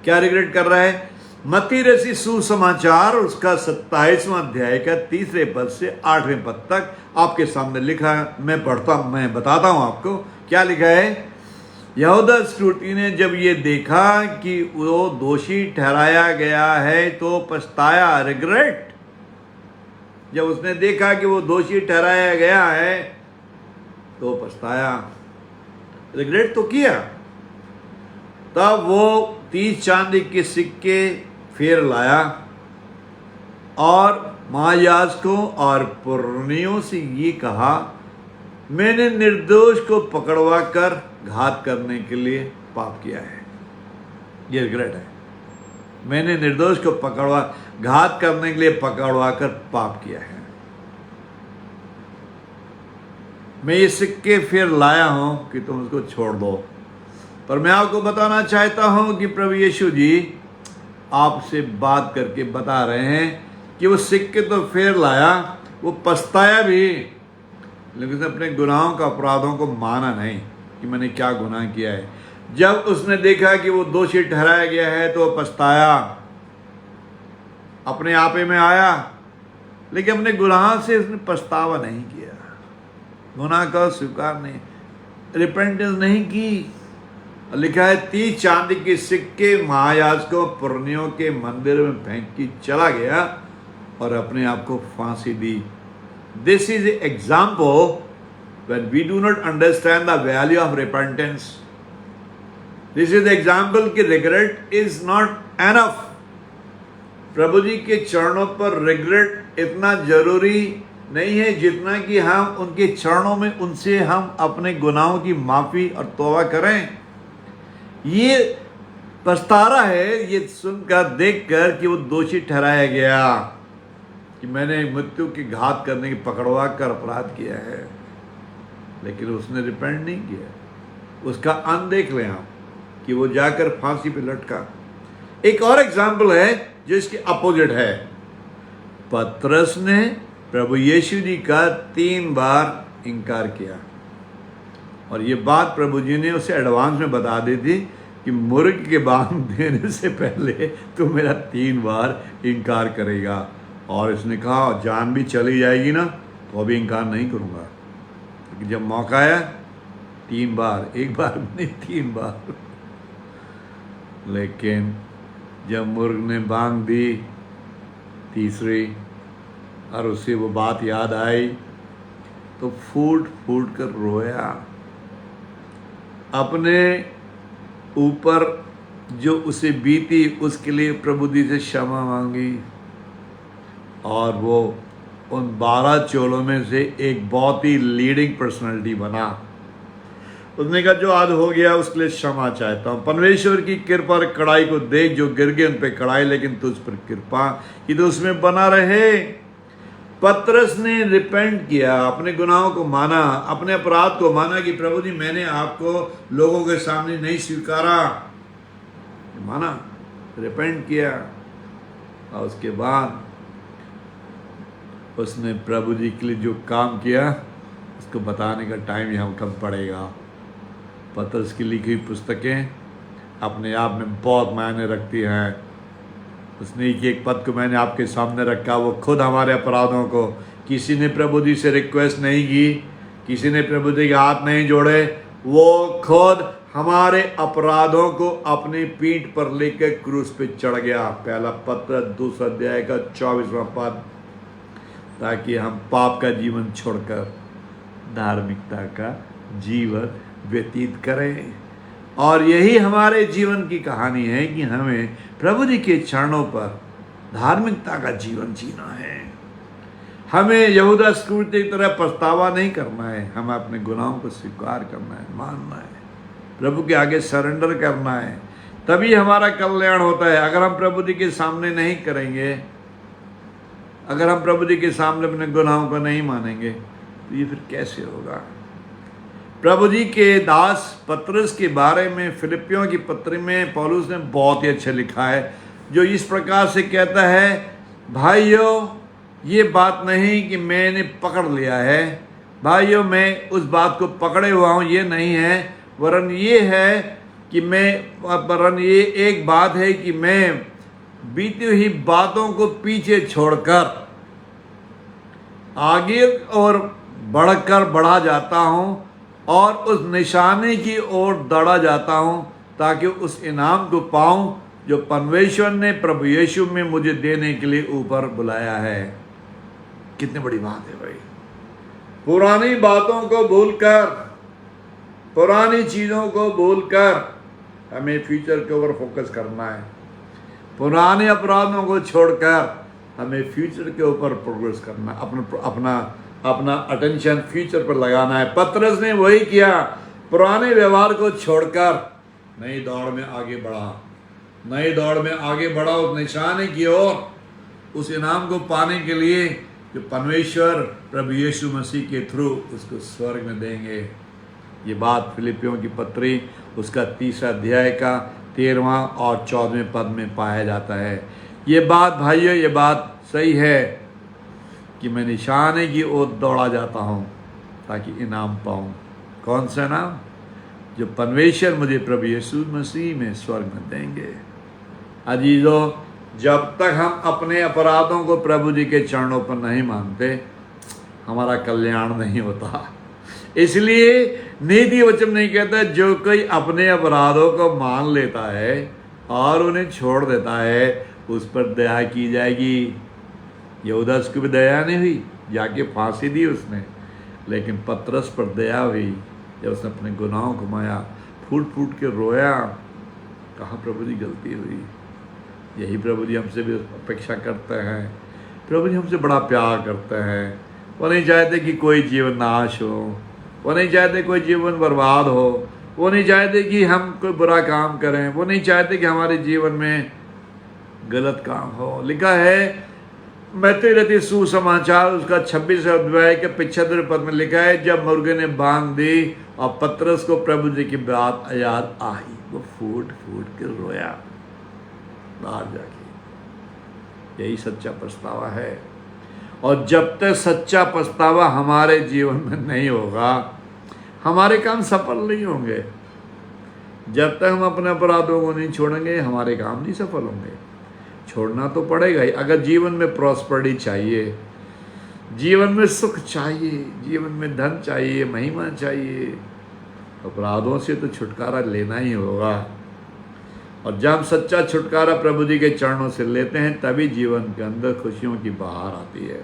क्या रिग्रेट कर रहा है? मत्ती रची सुसमाचार उसका 27वां अध्याय का 3 पद से 8वें पद तक आपके सामने लिखा है। मैं बताता हूं आपको क्या लिखा है। यहूदा इस्करियोती ने जब ये देखा कि वो दोषी ठहराया गया है तो पछताया, रिग्रेट। जब उसने देखा कि वो दोषी ठहराया गया है तो पछताया, रिग्रेट तो किया। तब वो 30 चांदी के सिक्के फिर लाया और महायाजकों और पुरनियों से ये कहा, मैंने निर्दोष को पकड़वा कर घात करने के लिए पाप किया है। ये रिग्रेट है, मैंने निर्दोष को घात करने के लिए पकड़वा कर पाप किया है। मैं ये सिक्के फिर लाया हूं कि तुम उसको छोड़ दो। पर मैं आपको बताना चाहता हूं कि प्रभु यीशु जी आपसे बात करके बता रहे हैं कि वो सिक्के तो फिर लाया, वो पछताया भी, लेकिन उसने अपने गुनाहों का अपराधों को माना नहीं कि मैंने क्या गुनाह किया है। जब उसने देखा कि वो दोषी ठहराया गया है तो वो पछताया, अपने आपे में आया, लेकिन अपने गुनाह से उसने पछतावा नहीं किया, गुनाह का स्वीकार नहीं, रिपेंटेंस नहीं की। लिखा है 30 चांदी के सिक्के महायाजकों पुरनियों के मंदिर में फेंक के चला गया और अपने आप को फांसी दी। This is a example when we do not understand the value of repentance. This is the example कि regret is not enough. प्रभु जी के चरणों पर regret इतना जरूरी नहीं है जितना कि हम उनके चरणों में उनसे हम अपने गुनाहों की माफी और तौबा करें। ये पछतावा है ये सुनकर देखकर कि वो दोषी ठहराया गया कि मैंने मृत्यु की घात करने की पकड़वा कर अपराध किया है, लेकिन उसने रिपेंट नहीं किया। उसका अंत देख लें आप कि वो जाकर फांसी पे लटका। एक और एग्जाम्पल है जो इसके अपोजिट है। पतरस ने प्रभु यीशु जी का 3 बार इनकार किया और ये बात प्रभु जी ने उसे एडवांस में बता दी थी कि मुर्ग के बांग देने से पहले तो मेरा 3 बार इनकार करेगा। और इसने कहा जान भी चली जाएगी ना तो अभी इनकार नहीं करूँगा। जब मौका आया 3 बार, 1 बार नहीं 3 बार। लेकिन जब मुर्ग ने बांग दी तीसरी और उसे वो बात याद आई तो फूट फूट कर रोया, अपने ऊपर जो उसे बीती उसके लिए प्रभु जी से क्षमा मांगी और वो उन 12 चोलों में से एक बहुत ही लीडिंग पर्सनालिटी बना। उसने कहा जो आज हो गया उसके लिए क्षमा चाहता हूँ। परमेश्वर की कृपा और कड़ाई को देख, जो गिर गए उन पे कड़ाई, लेकिन तुझ पर कृपा कि तो उसमें बना रहे। पतरस ने रिपेंट किया, अपने गुनाहों को माना, अपने अपराध को माना कि प्रभु जी मैंने आपको लोगों के सामने नहीं स्वीकारा, माना, रिपेंट किया। और उसके बाद उसने प्रभु जी के लिए जो काम किया उसको बताने का टाइम यहाँ कम पड़ेगा। पतरस की लिखी हुई पुस्तकें अपने आप में बहुत मायने रखती हैं। उसने एक पद को मैंने आपके सामने रखा, वो खुद हमारे अपराधों को, किसी ने प्रभु जी से रिक्वेस्ट नहीं की, किसी ने प्रभु जी के हाथ नहीं जोड़े, वो खुद हमारे अपराधों को अपनी पीठ पर लेकर क्रूस पे चढ़ गया। पहला पत्र 2 अध्याय का 24वां पद, ताकि हम पाप का जीवन छोड़कर धार्मिकता का जीवन व्यतीत करें। और यही हमारे जीवन की कहानी है कि हमें प्रभु जी के चरणों पर धार्मिकता का जीवन जीना है। हमें यहूदा स्कूटी की तरह पछतावा नहीं करना है, हमें अपने गुनाहों को स्वीकार करना है, मानना है, प्रभु के आगे सरेंडर करना है, तभी हमारा कल्याण होता है। अगर हम प्रभु जी के सामने नहीं करेंगे, अगर हम प्रभु जी के सामने अपने गुनाहों को नहीं मानेंगे तो ये फिर कैसे होगा। प्रभु जी के दास पतरस के बारे में फिलिपियों की पत्री में पौलुस ने बहुत ही अच्छा लिखा है, जो इस प्रकार से कहता है, भाइयों ये बात नहीं कि मैंने पकड़ लिया है, भाइयों मैं उस बात को पकड़े हुआ हूँ, ये नहीं है, वरन ये है कि वरन ये एक बात है कि मैं बीती हुई बातों को पीछे छोड़कर आगे और बढ़ा जाता हूँ और उस निशाने की ओर दौड़ा जाता हूँ, ताकि उस इनाम को पाऊँ जो परमेश्वर ने प्रभु यीशु में मुझे देने के लिए ऊपर बुलाया है। कितनी बड़ी बात है भाई। पुरानी बातों को भूलकर, पुरानी चीज़ों को भूलकर हमें फ्यूचर के ऊपर फोकस करना है। पुराने अपराधों को छोड़कर हमें फ्यूचर के ऊपर प्रोग्रेस करना, अपना अटेंशन फ्यूचर पर लगाना है। पतरस ने वही किया, पुराने व्यवहार को छोड़कर नई दौड़ में आगे बढ़ा उस निशाने की ओर, उस इनाम को पाने के लिए जो परमेश्वर प्रभु यीशु मसीह के थ्रू उसको स्वर्ग में देंगे। ये बात फिलिपियों की पत्री उसका 3 अध्याय का 13वां और 14वें पद में पाया जाता है। ये बात भाइयों, ये बात सही है कि मैं निशाने की ओर दौड़ा जाता हूँ ताकि इनाम पाऊँ। कौन सा इनाम? जो परमेश्वर मुझे प्रभु यीशु मसीह में स्वर्ग में देंगे। अजीजों, जब तक हम अपने अपराधों को प्रभु जी के चरणों पर नहीं मानते, हमारा कल्याण नहीं होता। इसलिए नीति वचन नहीं कहता जो कोई अपने अपराधों को मान लेता है और उन्हें छोड़ देता है, उस पर दया की जाएगी। यहूदा को भी दया नहीं हुई, जाके फांसी दी उसने, लेकिन पतरस पर दया हुई जब उसने अपने गुनाहों को माया, फूट फूट के रोया, कहा प्रभु जी गलती हुई। यही प्रभु जी हमसे भी अपेक्षा करते हैं। प्रभु जी हमसे बड़ा प्यार करते हैं। वो नहीं चाहते कि कोई जीवन नाश हो, वो नहीं चाहते कोई जीवन बर्बाद हो, वो नहीं चाहते कि हम कोई बुरा काम करें, वो नहीं चाहते कि हमारे जीवन में गलत काम हो। लिखा है मत्ती रचित सुसमाचार उसका 26 अध्याय के 75 पद में लिखा है, जब मुर्गे ने बांग दी और पतरस को प्रभु जी की बात याद आई, वो फूट फूट के रोया बाहर जाके। यही सच्चा पछतावा है। और जब तक सच्चा पछतावा हमारे जीवन में नहीं होगा, हमारे काम सफल नहीं होंगे। जब तक हम अपने अपराधों को नहीं छोड़ेंगे, हमारे काम नहीं सफल होंगे। छोड़ना तो पड़ेगा ही। अगर जीवन में प्रॉस्पेरिटी चाहिए, जीवन में सुख चाहिए, जीवन में धन चाहिए, महिमा चाहिए, अपराधों से तो छुटकारा लेना ही होगा। और जब हम सच्चा छुटकारा प्रभु जी के चरणों से लेते हैं, तभी जीवन के अंदर खुशियों की बहार आती है,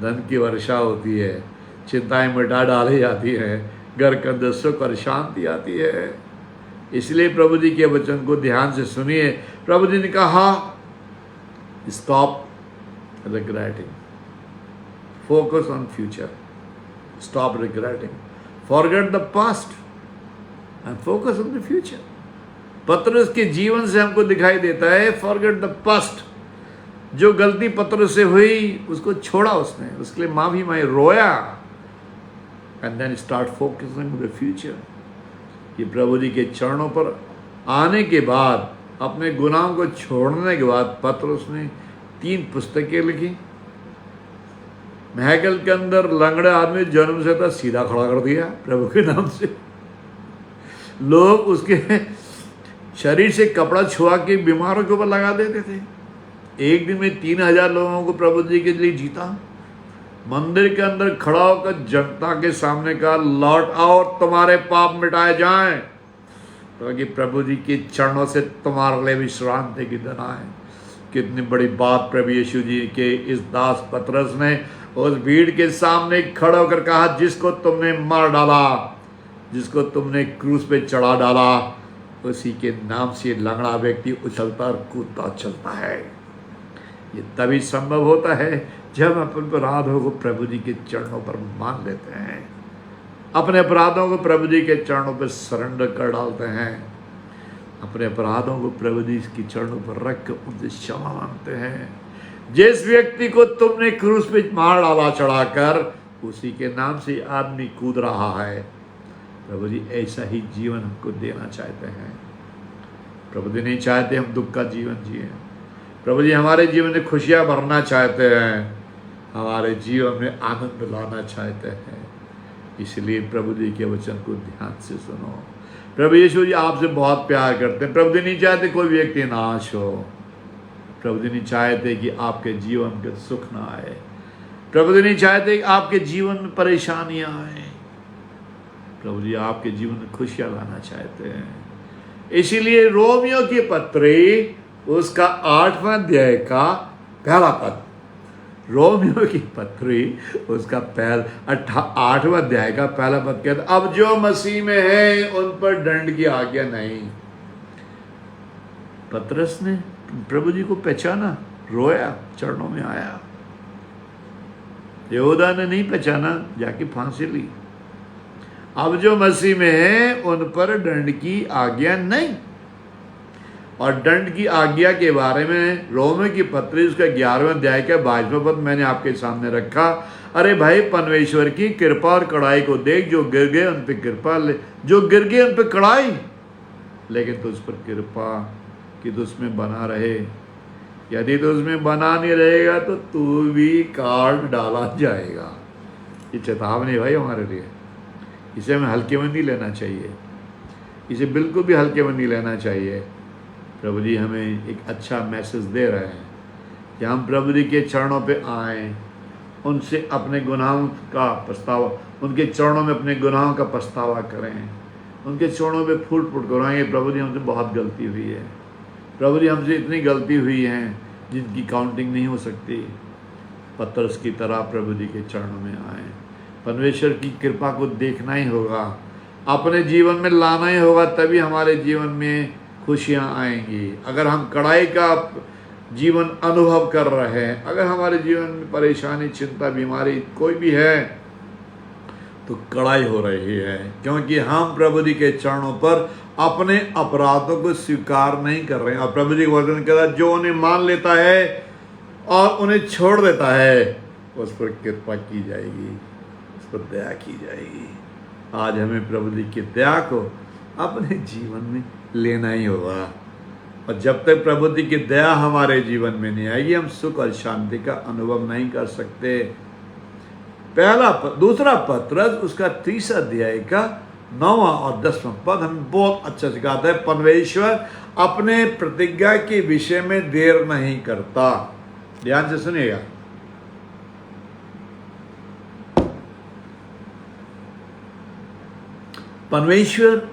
धन की वर्षा होती है, चिंताएं मिटा डाली जाती हैं, घर के अंदर सुख और शांति आती है। इसलिए प्रभु जी के वचन को ध्यान से सुनिए। प्रभु जी ने कहा, stop regretting, focus on future, stop regretting, forget the past and focus on the future. पतरस के जीवन से हमको दिखाई देता है, फॉरगेट द पास्ट। जो गलती पतरस से हुई उसको छोड़ा उसने, उसके लिए माफी मांगी, रोया, and then start focusing on the future. ये प्रभु जी के चरणों पर आने के बाद, अपने गुनाहों को छोड़ने के बाद, पतरस ने 3 पुस्तकें लिखी। महल के अंदर लंगड़े आदमी जन्म से था, सीधा खड़ा कर दिया प्रभु के नाम से। लोग उसके शरीर से कपड़ा छुआ के बीमारों के ऊपर लगा देते थे। एक दिन में 3000 लोगों को प्रभु जी के लिए जीता। मंदिर के अंदर खड़ा होकर जनता के सामने कहा, लौट आओ, तुम्हारे पाप मिटाए जाएं, क्योंकि प्रभु जी के चरणों से तुम्हारे लिए विश्रांति की दिन आए। कितनी बड़ी बात प्रभु यीशु जी के इस दास पतरस ने उस भीड़ के सामने खड़ा होकर कहा, जिसको तुमने मार डाला, जिसको तुमने क्रूस पे चढ़ा डाला, उसी के नाम से लंगड़ा व्यक्ति उछलता और कूदता चलता है। ये तभी संभव होता है जब अपने अपराधों को प्रभु जी के चरणों पर मान लेते हैं, अपने अपराधों को प्रभु जी के चरणों पर सरेंडर कर डालते हैं, अपने अपराधों को प्रभु जी के चरणों पर रख कर उनसे क्षमा मांगते हैं। जिस व्यक्ति को तुमने क्रूस पे मार डाला चढ़ाकर, उसी के नाम से आदमी कूद रहा है। प्रभु जी ऐसा ही जीवन हमको देना चाहते हैं। प्रभु जी नहीं चाहते हम दुख का जीवन जिए। प्रभु जी हमारे जीवन में खुशियाँ भरना चाहते हैं, हमारे जीवन में आनंद लाना चाहते हैं। इसलिए प्रभु जी के वचन को ध्यान से सुनो। प्रभु यीशु जी आपसे बहुत प्यार करते हैं। प्रभु जी नहीं चाहते कोई व्यक्ति नाश हो। प्रभु जी नहीं चाहते कि आपके जीवन में सुख ना आए। प्रभु जी नहीं चाहते कि आपके जीवन में परेशानियां आए। प्रभु जी आपके जीवन में खुशियां लाना चाहते हैं। इसीलिए रोमियो की पत्री उसका 8वां अध्याय का पहला पद, रोमियो की पत्री उसका 8वां अध्याय का पहला पद कहता, अब जो मसीह में है उन पर दंड की आज्ञा नहीं। पतरस ने प्रभु जी को पहचाना, रोया, चरणों में आया। यहूदा ने नहीं पहचाना, जाके फांसी ली। अब जो मसीह में है उन पर दंड की आज्ञा नहीं। और दंड की आज्ञा के बारे में रोमियो की पत्री उसका 11वें अध्याय का 22वां पद मैंने आपके सामने रखा। अरे भाई, परमेश्वर की कृपा और कड़ाई को देख, जो गिर गए उन पे कृपा ले, जो गिर गए उन पे कड़ाई, लेकिन तुझ पर कृपा कि तुझ में बना रहे। यदि तुझ में बना नहीं रहेगा तो तू भी काट डाला जाएगा। ये चेतावनी भाई हमारे लिए, इसे हमें हल्के में नहीं लेना चाहिए, इसे बिल्कुल भी हल्के में नहीं लेना चाहिए। प्रभु जी हमें एक अच्छा मैसेज दे रहे हैं कि हम प्रभु जी के चरणों पे आएँ, उनसे अपने गुनाहों का पछतावा, उनके चरणों में अपने गुनाहों का पछतावा करें, उनके चरणों पे फूट फूट कराएंगे। प्रभु जी हमसे बहुत गलती हुई है, प्रभु जी हमसे इतनी गलती हुई है जिनकी काउंटिंग नहीं हो सकती। पतरस की तरह प्रभु जी के चरणों में आएँ, परमेश्वर की कृपा को देखना ही होगा, अपने जीवन में लाना ही होगा, तभी हमारे जीवन में खुशियाँ आएंगी। अगर हम कड़ाई का जीवन अनुभव कर रहे हैं, अगर हमारे जीवन में परेशानी, चिंता, बीमारी कोई भी है, तो कड़ाई हो रही है, क्योंकि हम प्रभु जी के चरणों पर अपने अपराधों को स्वीकार नहीं कर रहे हैं। और प्रभु जी का वचन कहता है, जो उन्हें मान लेता है और उन्हें छोड़ देता है, उस पर कृपा की जाएगी, उस पर दया की जाएगी। आज हमें प्रभु जी की दया को अपने जीवन में लेना ही होगा। और जब तक प्रभु जी की दया हमारे जीवन में नहीं आएगी, हम सुख और शांति का अनुभव नहीं कर सकते। दूसरा पत्रस उसका 30 अध्याय का 9वां और 10वां पद हमें बहुत अच्छा सिखाता है। परमेश्वर अपने प्रतिज्ञा के विषय में देर नहीं करता। ध्यान से सुनिएगा। परमेश्वर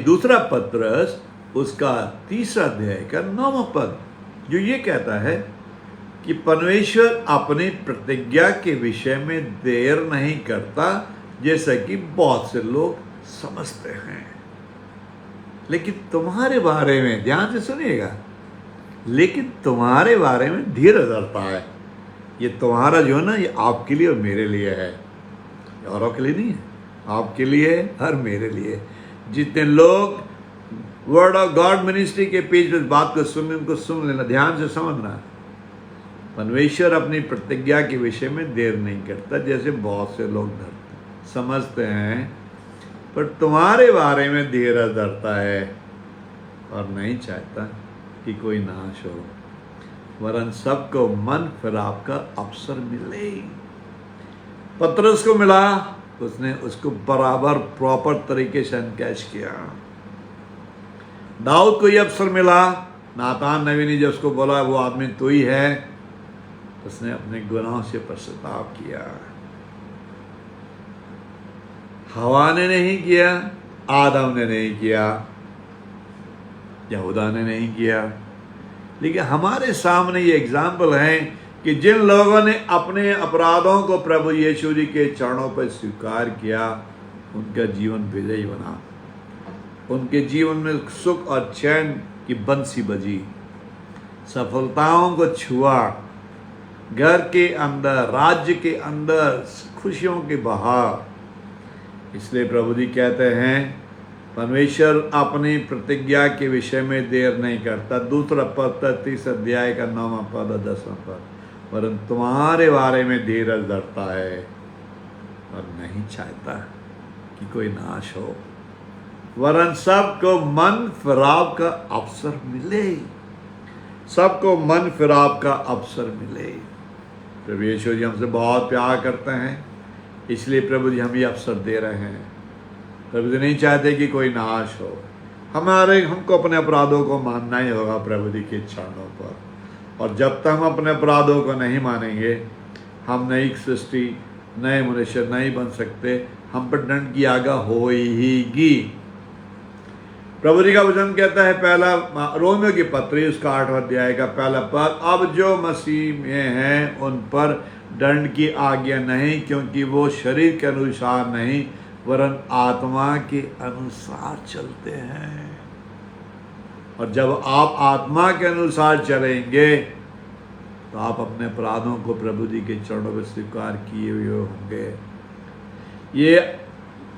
दूसरा पत्रस उसका 30 अध्याय का 9वां पद जो ये कहता है कि परमेश्वर अपनी प्रतिज्ञा के विषय में देर नहीं करता, जैसा कि बहुत से लोग समझते हैं, लेकिन तुम्हारे बारे में, ध्यान से सुनिएगा, लेकिन तुम्हारे बारे में धीरज धरता है। ये तुम्हारा जो है ना, ये आपके लिए और मेरे लिए है, औरों के लिए नहीं है, आपके लिए और मेरे लिए। जितने लोग वर्ड ऑफ गॉड मिनिस्ट्री के पेज पे बात को सुनने, उनको सुन लेना, ध्यान से समझना। परमेश्वर अपनी प्रतिज्ञा के विषय में देर नहीं करता, जैसे बहुत से लोग समझते हैं, पर तुम्हारे बारे में धीरज धरता है और नहीं चाहता कि कोई नाश हो, वरन सबको मन फिराव का अवसर मिले। पतरस को मिला, उसने उसको बराबर प्रॉपर तरीके से अनकैच किया। दाऊद को ये अवसर मिला, नातान नबी ने जब उसको बोला वो आदमी तू ही है, उसने अपने गुनाहों से पश्चाताप किया। हवा ने नहीं किया, आदम ने नहीं किया, यहूदा ने नहीं किया, लेकिन हमारे सामने ये एग्जाम्पल है कि जिन लोगों ने अपने अपराधों को प्रभु यीशु जी के चरणों पर स्वीकार किया, उनका जीवन विजयी बना, उनके जीवन में सुख और चैन की बंसी बजी, सफलताओं को छुआ, घर के अंदर, राज्य के अंदर खुशियों के बहाव। इसलिए प्रभु जी कहते हैं, परमेश्वर अपनी प्रतिज्ञा के विषय में देर नहीं करता। दूसरा पत्र 30 अध्याय का 9वां पद और 10वां पद, वरन तुम्हारे बारे में धीरज धरता है और नहीं चाहता कि कोई नाश हो, वरन सबको मन फिराव का अवसर मिले, सबको मन फिराव का अवसर मिले। प्रभु यीशु जी हमसे बहुत प्यार करते हैं, इसलिए प्रभु जी हम ये अवसर दे रहे हैं। प्रभु जी नहीं चाहते कि कोई नाश हो, हमको अपने अपराधों को मानना ही होगा प्रभु जी के चरणों पर। और जब तक हम अपने अपराधों को नहीं मानेंगे, हम नई सृष्टि, नए मनुष्य नहीं बन सकते, हम पर दंड की आज्ञा होएगी। प्रभु जी का वचन कहता है, पहला रोमियो की पत्री उसका 8वां अध्याय का पहला पद, अब जो मसीह में हैं उन पर दंड की आज्ञा नहीं, क्योंकि वो शरीर के अनुसार नहीं वरन आत्मा के अनुसार चलते हैं। और जब आप आत्मा के अनुसार चलेंगे तो आप अपने अपराधों को प्रभु जी के चरणों में स्वीकार किए हुए होंगे। ये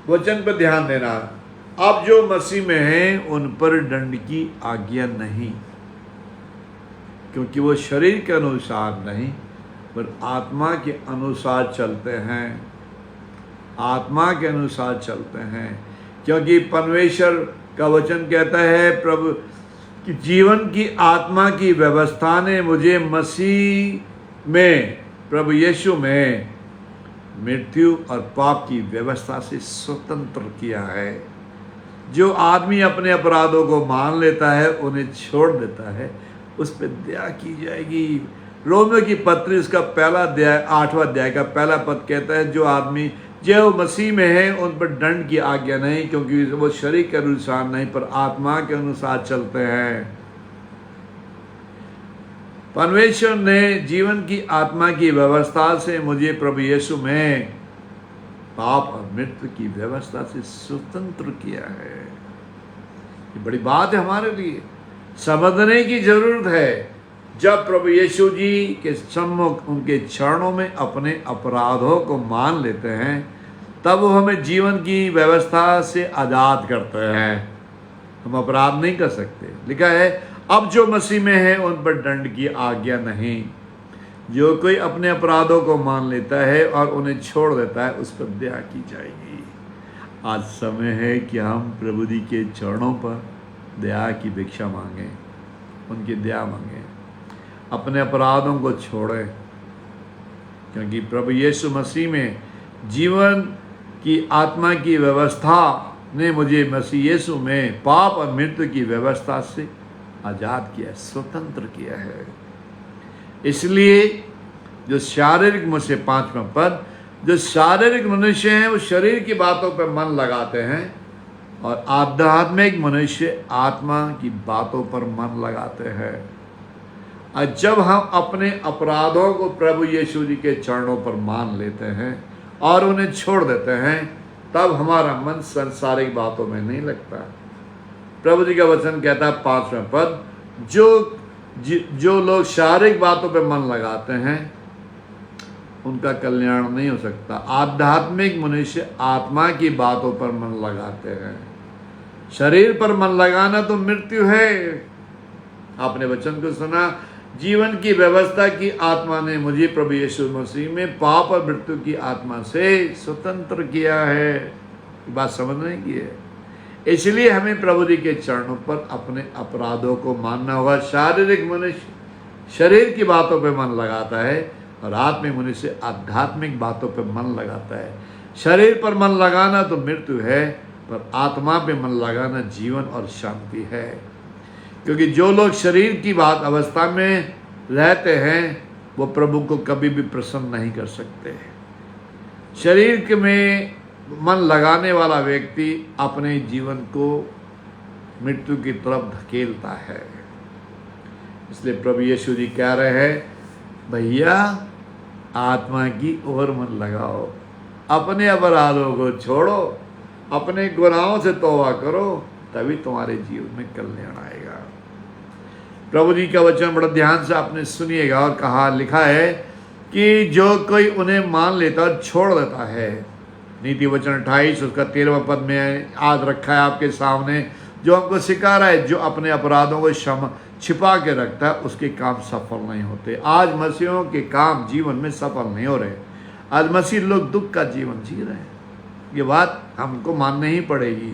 वचन पर ध्यान देना। अब जो मसीह में हैं उन पर दंड की आज्ञा नहीं, क्योंकि वो शरीर के अनुसार नहीं पर आत्मा के अनुसार चलते हैं। आत्मा के अनुसार चलते हैं, क्योंकि परमेश्वर का वचन कहता है प्रभु कि जीवन की आत्मा की व्यवस्था ने मुझे मसीह में, प्रभु यीशु में मृत्यु और पाप की व्यवस्था से स्वतंत्र किया है। जो आदमी अपने अपराधों को मान लेता है, उन्हें छोड़ देता है, उस पर दया की जाएगी। रोमियो की पत्री उसका पहला अध्याय 8वां अध्याय का पहला पद कहता है, जो आदमी जो मसीह में है उन पर दंड की आज्ञा नहीं, क्योंकि वो शरीर के अनुसार नहीं पर आत्मा के अनुसार चलते हैं। परमेश्वर ने जीवन की आत्मा की व्यवस्था से मुझे प्रभु यीशु में पाप और मृत्यु की व्यवस्था से स्वतंत्र किया है। ये बड़ी बात है, हमारे लिए समझने की जरूरत है। जब प्रभु यीशु जी के सम्मुख उनके चरणों में अपने अपराधों को मान लेते हैं, तब वो हमें जीवन की व्यवस्था से आज़ाद करते हैं। हम अपराध नहीं कर सकते। लिखा है, अब जो मसीह में है उन पर दंड की आज्ञा नहीं। जो कोई अपने अपराधों को मान लेता है और उन्हें छोड़ देता है, उस पर दया की जाएगी। आज समय है कि हम प्रभु जी के चरणों पर दया की भिक्षा मांगें, उनकी दया मांगें, अपने अपराधों को छोड़ें, क्योंकि प्रभु यीशु मसीह में जीवन की आत्मा की व्यवस्था ने मुझे मसीह यीशु में पाप और मृत्यु की व्यवस्था से आज़ाद किया, स्वतंत्र किया है। इसलिए जो शारीरिक मुझसे 5वां पद, जो शारीरिक मनुष्य हैं वो शरीर की बातों पर मन लगाते हैं और आध्यात्मिक मनुष्य आत्मा की बातों पर मन लगाते हैं। और जब हम अपने अपराधों को प्रभु यीशु जी के चरणों पर मान लेते हैं और उन्हें छोड़ देते हैं, तब हमारा मन सांसारिक बातों में नहीं लगता। प्रभु जी का वचन कहता है 5वां पद, जो लोग शारीरिक बातों पर मन लगाते हैं उनका कल्याण नहीं हो सकता। आध्यात्मिक मनुष्य आत्मा की बातों पर मन लगाते हैं। शरीर पर मन लगाना तो मृत्यु है। आपने वचन को सुना, जीवन की व्यवस्था की आत्मा ने मुझे प्रभु यीशु मसीह में पाप और मृत्यु की आत्मा से स्वतंत्र किया है। बात समझने की है। इसलिए हमें प्रभु जी के चरणों पर अपने अपराधों को मानना होगा। शारीरिक मनुष्य शरीर की बातों पर मन लगाता है और आत्मिक मनुष्य आध्यात्मिक बातों पर मन लगाता है। शरीर पर मन लगाना तो मृत्यु है, पर आत्मा पे मन लगाना जीवन और शांति है। क्योंकि जो लोग शरीर की बात अवस्था में रहते हैं वो प्रभु को कभी भी प्रसन्न नहीं कर सकते। शरीर में मन लगाने वाला व्यक्ति अपने जीवन को मृत्यु की तरफ धकेलता है। इसलिए प्रभु यीशु जी कह रहे हैं, भैया आत्मा की ओर मन लगाओ, अपने अपराधों को छोड़ो, अपने गुनाहों से तौबा करो, तभी तुम्हारे जीवन में कल्याण आएगा। प्रभु जी का वचन बड़ा ध्यान से आपने सुनिएगा। और कहा, लिखा है कि जो कोई उन्हें मान लेता और छोड़ देता है। नीति वचन 28 उसका 13वां पद में आज रखा है आपके सामने, जो हमको सिखा रहा है, जो अपने अपराधों को छिपा के रखता है उसके काम सफल नहीं होते। आज मसीहों के काम जीवन में सफल नहीं हो रहे। आज मसीह लोग दुख का जीवन जी रहे हैं। ये बात हमको माननी ही पड़ेगी।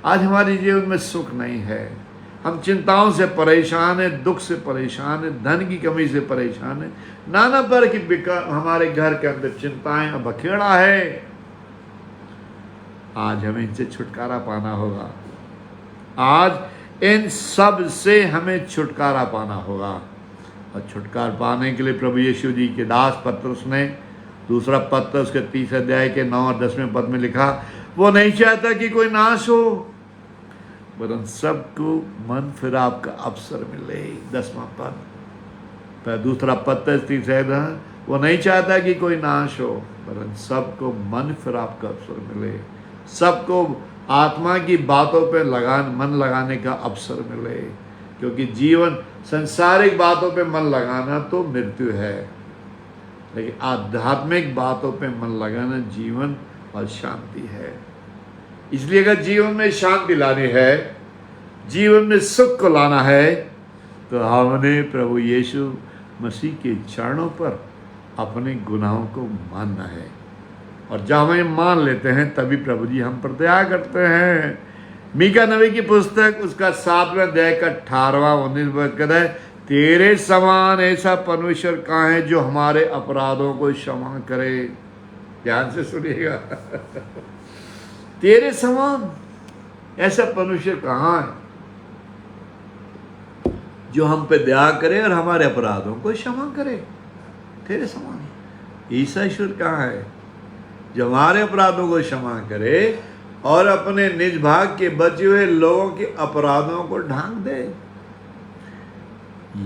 आज हमारे जीवन में सुख नहीं है। हम चिंताओं से परेशान हैं, दुख से परेशान हैं, धन की कमी से परेशान हैं, नाना प्रकार की हमारे घर के अंदर चिंताएं और बखेड़ा है। आज हमें इनसे छुटकारा पाना होगा। आज इन सब से हमें छुटकारा पाना होगा। और छुटकारा पाने के लिए प्रभु यीशु जी के दास पत्रस ने दूसरा पत्र उसके 3 अध्याय के 9 और 10वें पद में लिखा, वो नहीं चाहता कि कोई नाश हो, वरन सबको मन फिराव का अवसर मिले। 10वां पद, दूसरा पत्र 3 अध्याय, वो नहीं चाहता कि कोई नाश हो, वरन सबको मन फिराव का अवसर मिले। सबको आत्मा की बातों पे मन लगाने का अवसर मिले। क्योंकि जीवन संसारिक बातों पे मन लगाना तो मृत्यु है, लेकिन आध्यात्मिक बातों पे मन लगाना जीवन और शांति है। इसलिए अगर जीवन में शांति लानी है, जीवन में सुख को लाना है, तो हमने प्रभु यीशु मसीह के चरणों पर अपने गुनाहों को मानना है। और जब हम ये मान लेते हैं तभी प्रभु जी हम पर दया करते हैं। मीका नबी की पुस्तक उसका 7वें अध्याय का 18वां 19वां कहता है, तेरे समान ऐसा परमेश्वर कहाँ है जो हमारे अपराधों को क्षमा करे। ध्यान से सुनिएगा। तेरे समान ऐसा परमेश्वर कहाँ है जो हम पे दया करे और हमारे अपराधों को क्षमा करे। तेरे समान ईसा ईश्वर कहाँ है जो हमारे अपराधों को क्षमा करे और अपने निज भाग के बचे हुए लोगों के अपराधों को ढांक दे।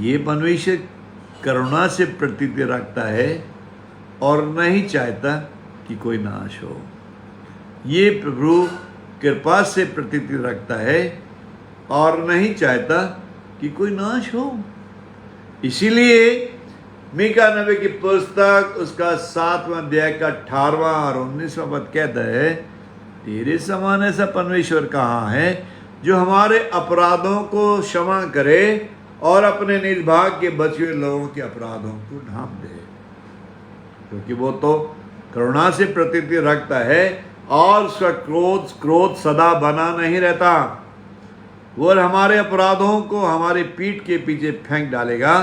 ये परमेश्वर करुणा से प्रतीति रखता है और नहीं चाहता कि कोई नाश हो। ये प्रभु कृपा से प्रतीति रखता है और नहीं चाहता कि कोई नाश हो। इसीलिए मीका नबी की पुस्तक उसका 7वां अध्याय का 18वां और 19वां पद कहता है, तेरे समान ऐसा परमेश्वर कहाँ है जो हमारे अपराधों को क्षमा करे और अपने निज भाग के बचे हुए लोगों के अपराधों को ढांप दे। क्योंकि वो तो करुणा से प्रतीति रखता है और उसका क्रोध सदा बना नहीं रहता। वो हमारे अपराधों को हमारे पीठ के पीछे फेंक डालेगा,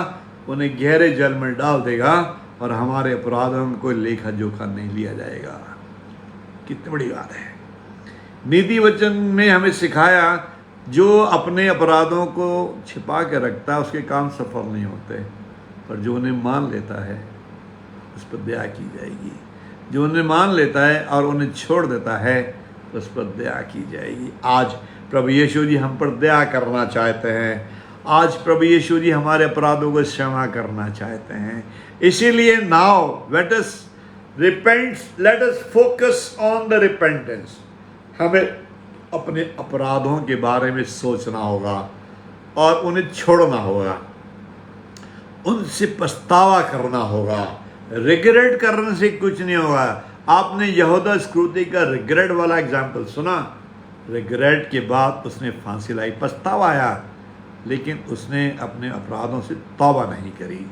उन्हें गहरे जल में डाल देगा और हमारे अपराधों को लेखा जोखा नहीं लिया जाएगा। कितनी बड़ी बात है। नीति वचन में हमें सिखाया जो अपने अपराधों को छिपा के रखता है उसके काम सफल नहीं होते, पर जो उन्हें मान लेता है उस पर दया की जाएगी। जो उन्हें मान लेता है और उन्हें छोड़ देता है उस पर दया की जाएगी। आज प्रभु यीशु जी हम पर दया करना चाहते हैं। आज प्रभु यीशु जी हमारे अपराधों को क्षमा करना चाहते हैं। इसीलिए now let us repent, let us focus on the repentance. हमें अपने अपराधों के बारे में सोचना होगा और उन्हें छोड़ना होगा, उनसे पछतावा करना होगा। रिग्रेट करने से कुछ नहीं होगा। आपने यहूदा इस्करियोती का रिग्रेट वाला एग्जाम्पल सुना। रिग्रेट के बाद उसने फांसी लाई, पछतावा आया, लेकिन उसने अपने अपराधों से तौबा नहीं करी।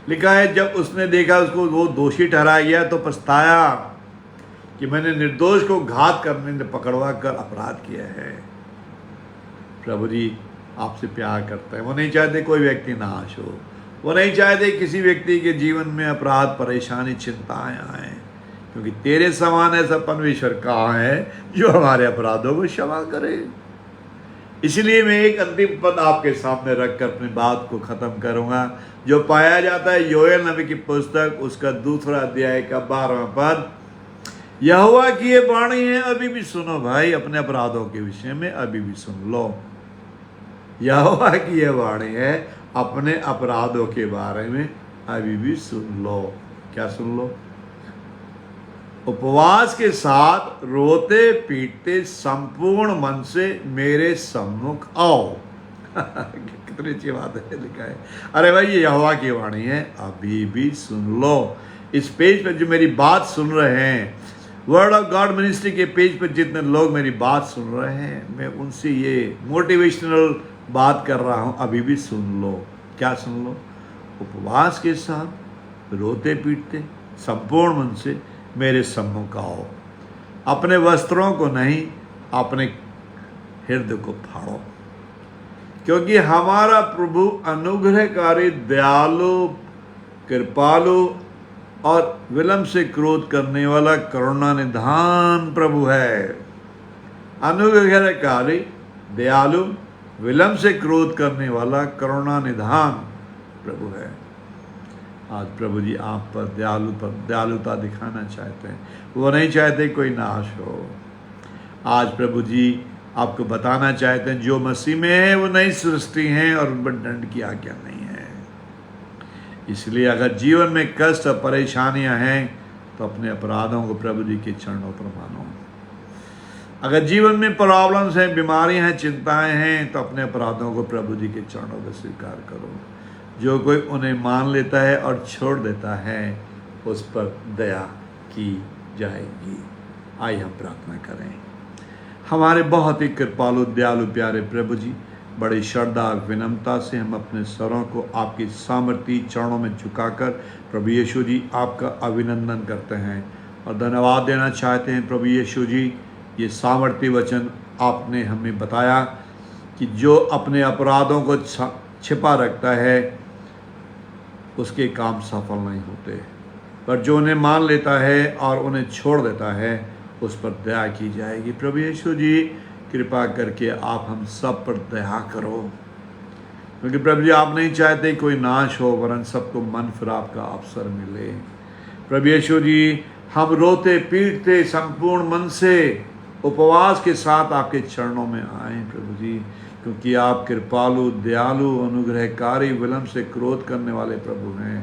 लिखा है जब उसने देखा उसको वो दोषी ठहराया गया तो पछताया कि मैंने निर्दोष को घात करने में पकड़वा कर अपराध किया है। प्रभु जी आपसे प्यार करते हैं। वो नहीं चाहते कोई व्यक्ति नाश हो। वो नहीं चाहते किसी व्यक्ति के जीवन में अपराध, परेशानी, चिंताएं आए, क्योंकि तेरे समान ऐसा परमेश्वर कहाँ है जो हमारे अपराधों को क्षमा करे। इसलिए मैं एक अंतिम पद आपके सामने रखकर अपनी बात को ख़त्म करूँगा, जो पाया जाता है योएल नबी की पुस्तक उसका 2 अध्याय का 12वां पद। यहोवा की ये वाणी है, अभी भी सुनो भाई, अपने अपराधों के विषय में अभी भी सुन लो। यहोवा की ये वाणी है, अपने अपराधों के बारे में अभी भी सुन लो। क्या सुन लो? उपवास के साथ रोते पीटते संपूर्ण मन से मेरे सम्मुख आओ। कितनी अच्छी बात है, लिखा है। अरे भाई ये यहोवा की वाणी है, अभी भी सुन लो। इस पेज पर जो मेरी बात सुन रहे हैं, वर्ड ऑफ गॉड मिनिस्ट्री के पेज पर जितने लोग मेरी बात सुन रहे हैं, मैं उनसे ये मोटिवेशनल बात कर रहा हूँ, अभी भी सुन लो। क्या सुन लो? उपवास के साथ रोते पीटते संपूर्ण मन से मेरे सम्मुख आओ। अपने वस्त्रों को नहीं, अपने हृदय को फाड़ो, क्योंकि हमारा प्रभु अनुग्रहकारी, दयालु, कृपालु और विलंब से क्रोध करने वाला करुणा निधान प्रभु है। अनुग्रहकारी, दयालु, विलंब से क्रोध करने वाला करुणा निधान प्रभु है। आज प्रभु जी आप पर दयालुता दिखाना चाहते हैं। वो नहीं चाहते कोई नाश हो। आज प्रभु जी आपको बताना चाहते हैं जो मसीह में है वो नई सृष्टि हैं और उन पर दंड की आज्ञा नहीं है। इसलिए अगर जीवन में कष्ट और परेशानियां हैं तो अपने अपराधों को प्रभु जी के चरणों पर मानो। अगर जीवन में प्रॉब्लम्स हैं, बीमारियां हैं, चिंताएं हैं, तो अपने अपराधों को प्रभु जी के चरणों में स्वीकार करो। जो कोई उन्हें मान लेता है और छोड़ देता है, उस पर दया की जाएगी। आइए हम प्रार्थना करें। हमारे बहुत ही कृपालु दयालु प्यारे प्रभु जी, बड़ी श्रद्धा और विनम्रता से हम अपने स्वरों को आपकी सामर्थी चरणों में झुकाकर प्रभु यीशु जी आपका अभिनंदन करते हैं और धन्यवाद देना चाहते हैं। प्रभु यीशु जी, ये सामर्थी वचन आपने हमें बताया कि जो अपने अपराधों को छिपा रखता है उसके काम सफल नहीं होते, पर जो उन्हें मान लेता है और उन्हें छोड़ देता है उस पर दया की जाएगी। प्रभु यीशु जी, कृपा करके आप हम सब पर दया करो, क्योंकि प्रभु जी आप नहीं चाहते कोई नाश हो, वरन सबको मन फिराव का अवसर मिले। प्रभु यीशु जी, हम रोते पीटते संपूर्ण मन से उपवास के साथ आपके चरणों में आए प्रभु जी, क्योंकि आप कृपालु दयालु अनुग्रहकारी विलंब से क्रोध करने वाले प्रभु हैं।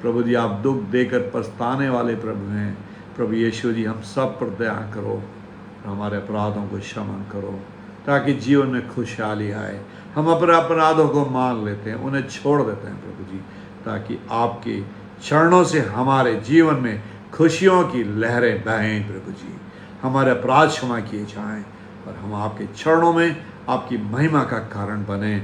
प्रभु जी, आप दुख देकर पछताने वाले प्रभु हैं। प्रभु यीशु जी, हम सब पर दया करो, हमारे अपराधों को क्षमा करो, ताकि जीवन में खुशहाली आए। हम अपने अपराधों को मान लेते हैं, उन्हें छोड़ देते हैं प्रभु जी, ताकि आपके चरणों से हमारे जीवन में खुशियों की लहरें बहें प्रभु जी। हमारे अपराध क्षमा किए जाएं और हम आपके चरणों में आपकी महिमा का कारण बने।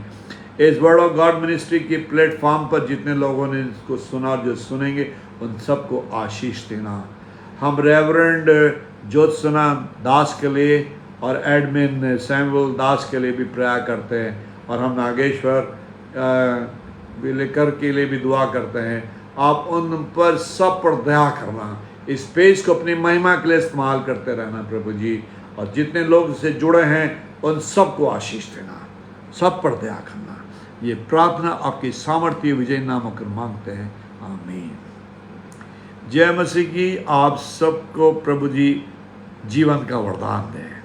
इस वर्ड ऑफ गॉड मिनिस्ट्री के प्लेटफॉर्म पर जितने लोगों ने इसको सुना और जो सुनेंगे, उन सबको आशीष देना। हम रेवरेंड ज्योत्सना दास के लिए और एडमिन सैमुअल दास के लिए भी प्रेयर करते हैं, और हम नागेश्वर विलेकर के लिए भी दुआ करते हैं। आप उन पर सब पर दया करना, इस पेज को अपनी महिमा के लिए इस्तेमाल करते रहना प्रभु जी, और जितने लोग इससे जुड़े हैं उन सबको आशीष देना, सब पर दया करना। ये प्रार्थना आपकी सामर्थ्य विजय नाम होकर मांगते हैं, आमीन। जय मसीह की। आप सबको प्रभु जी जीवन का वरदान दें।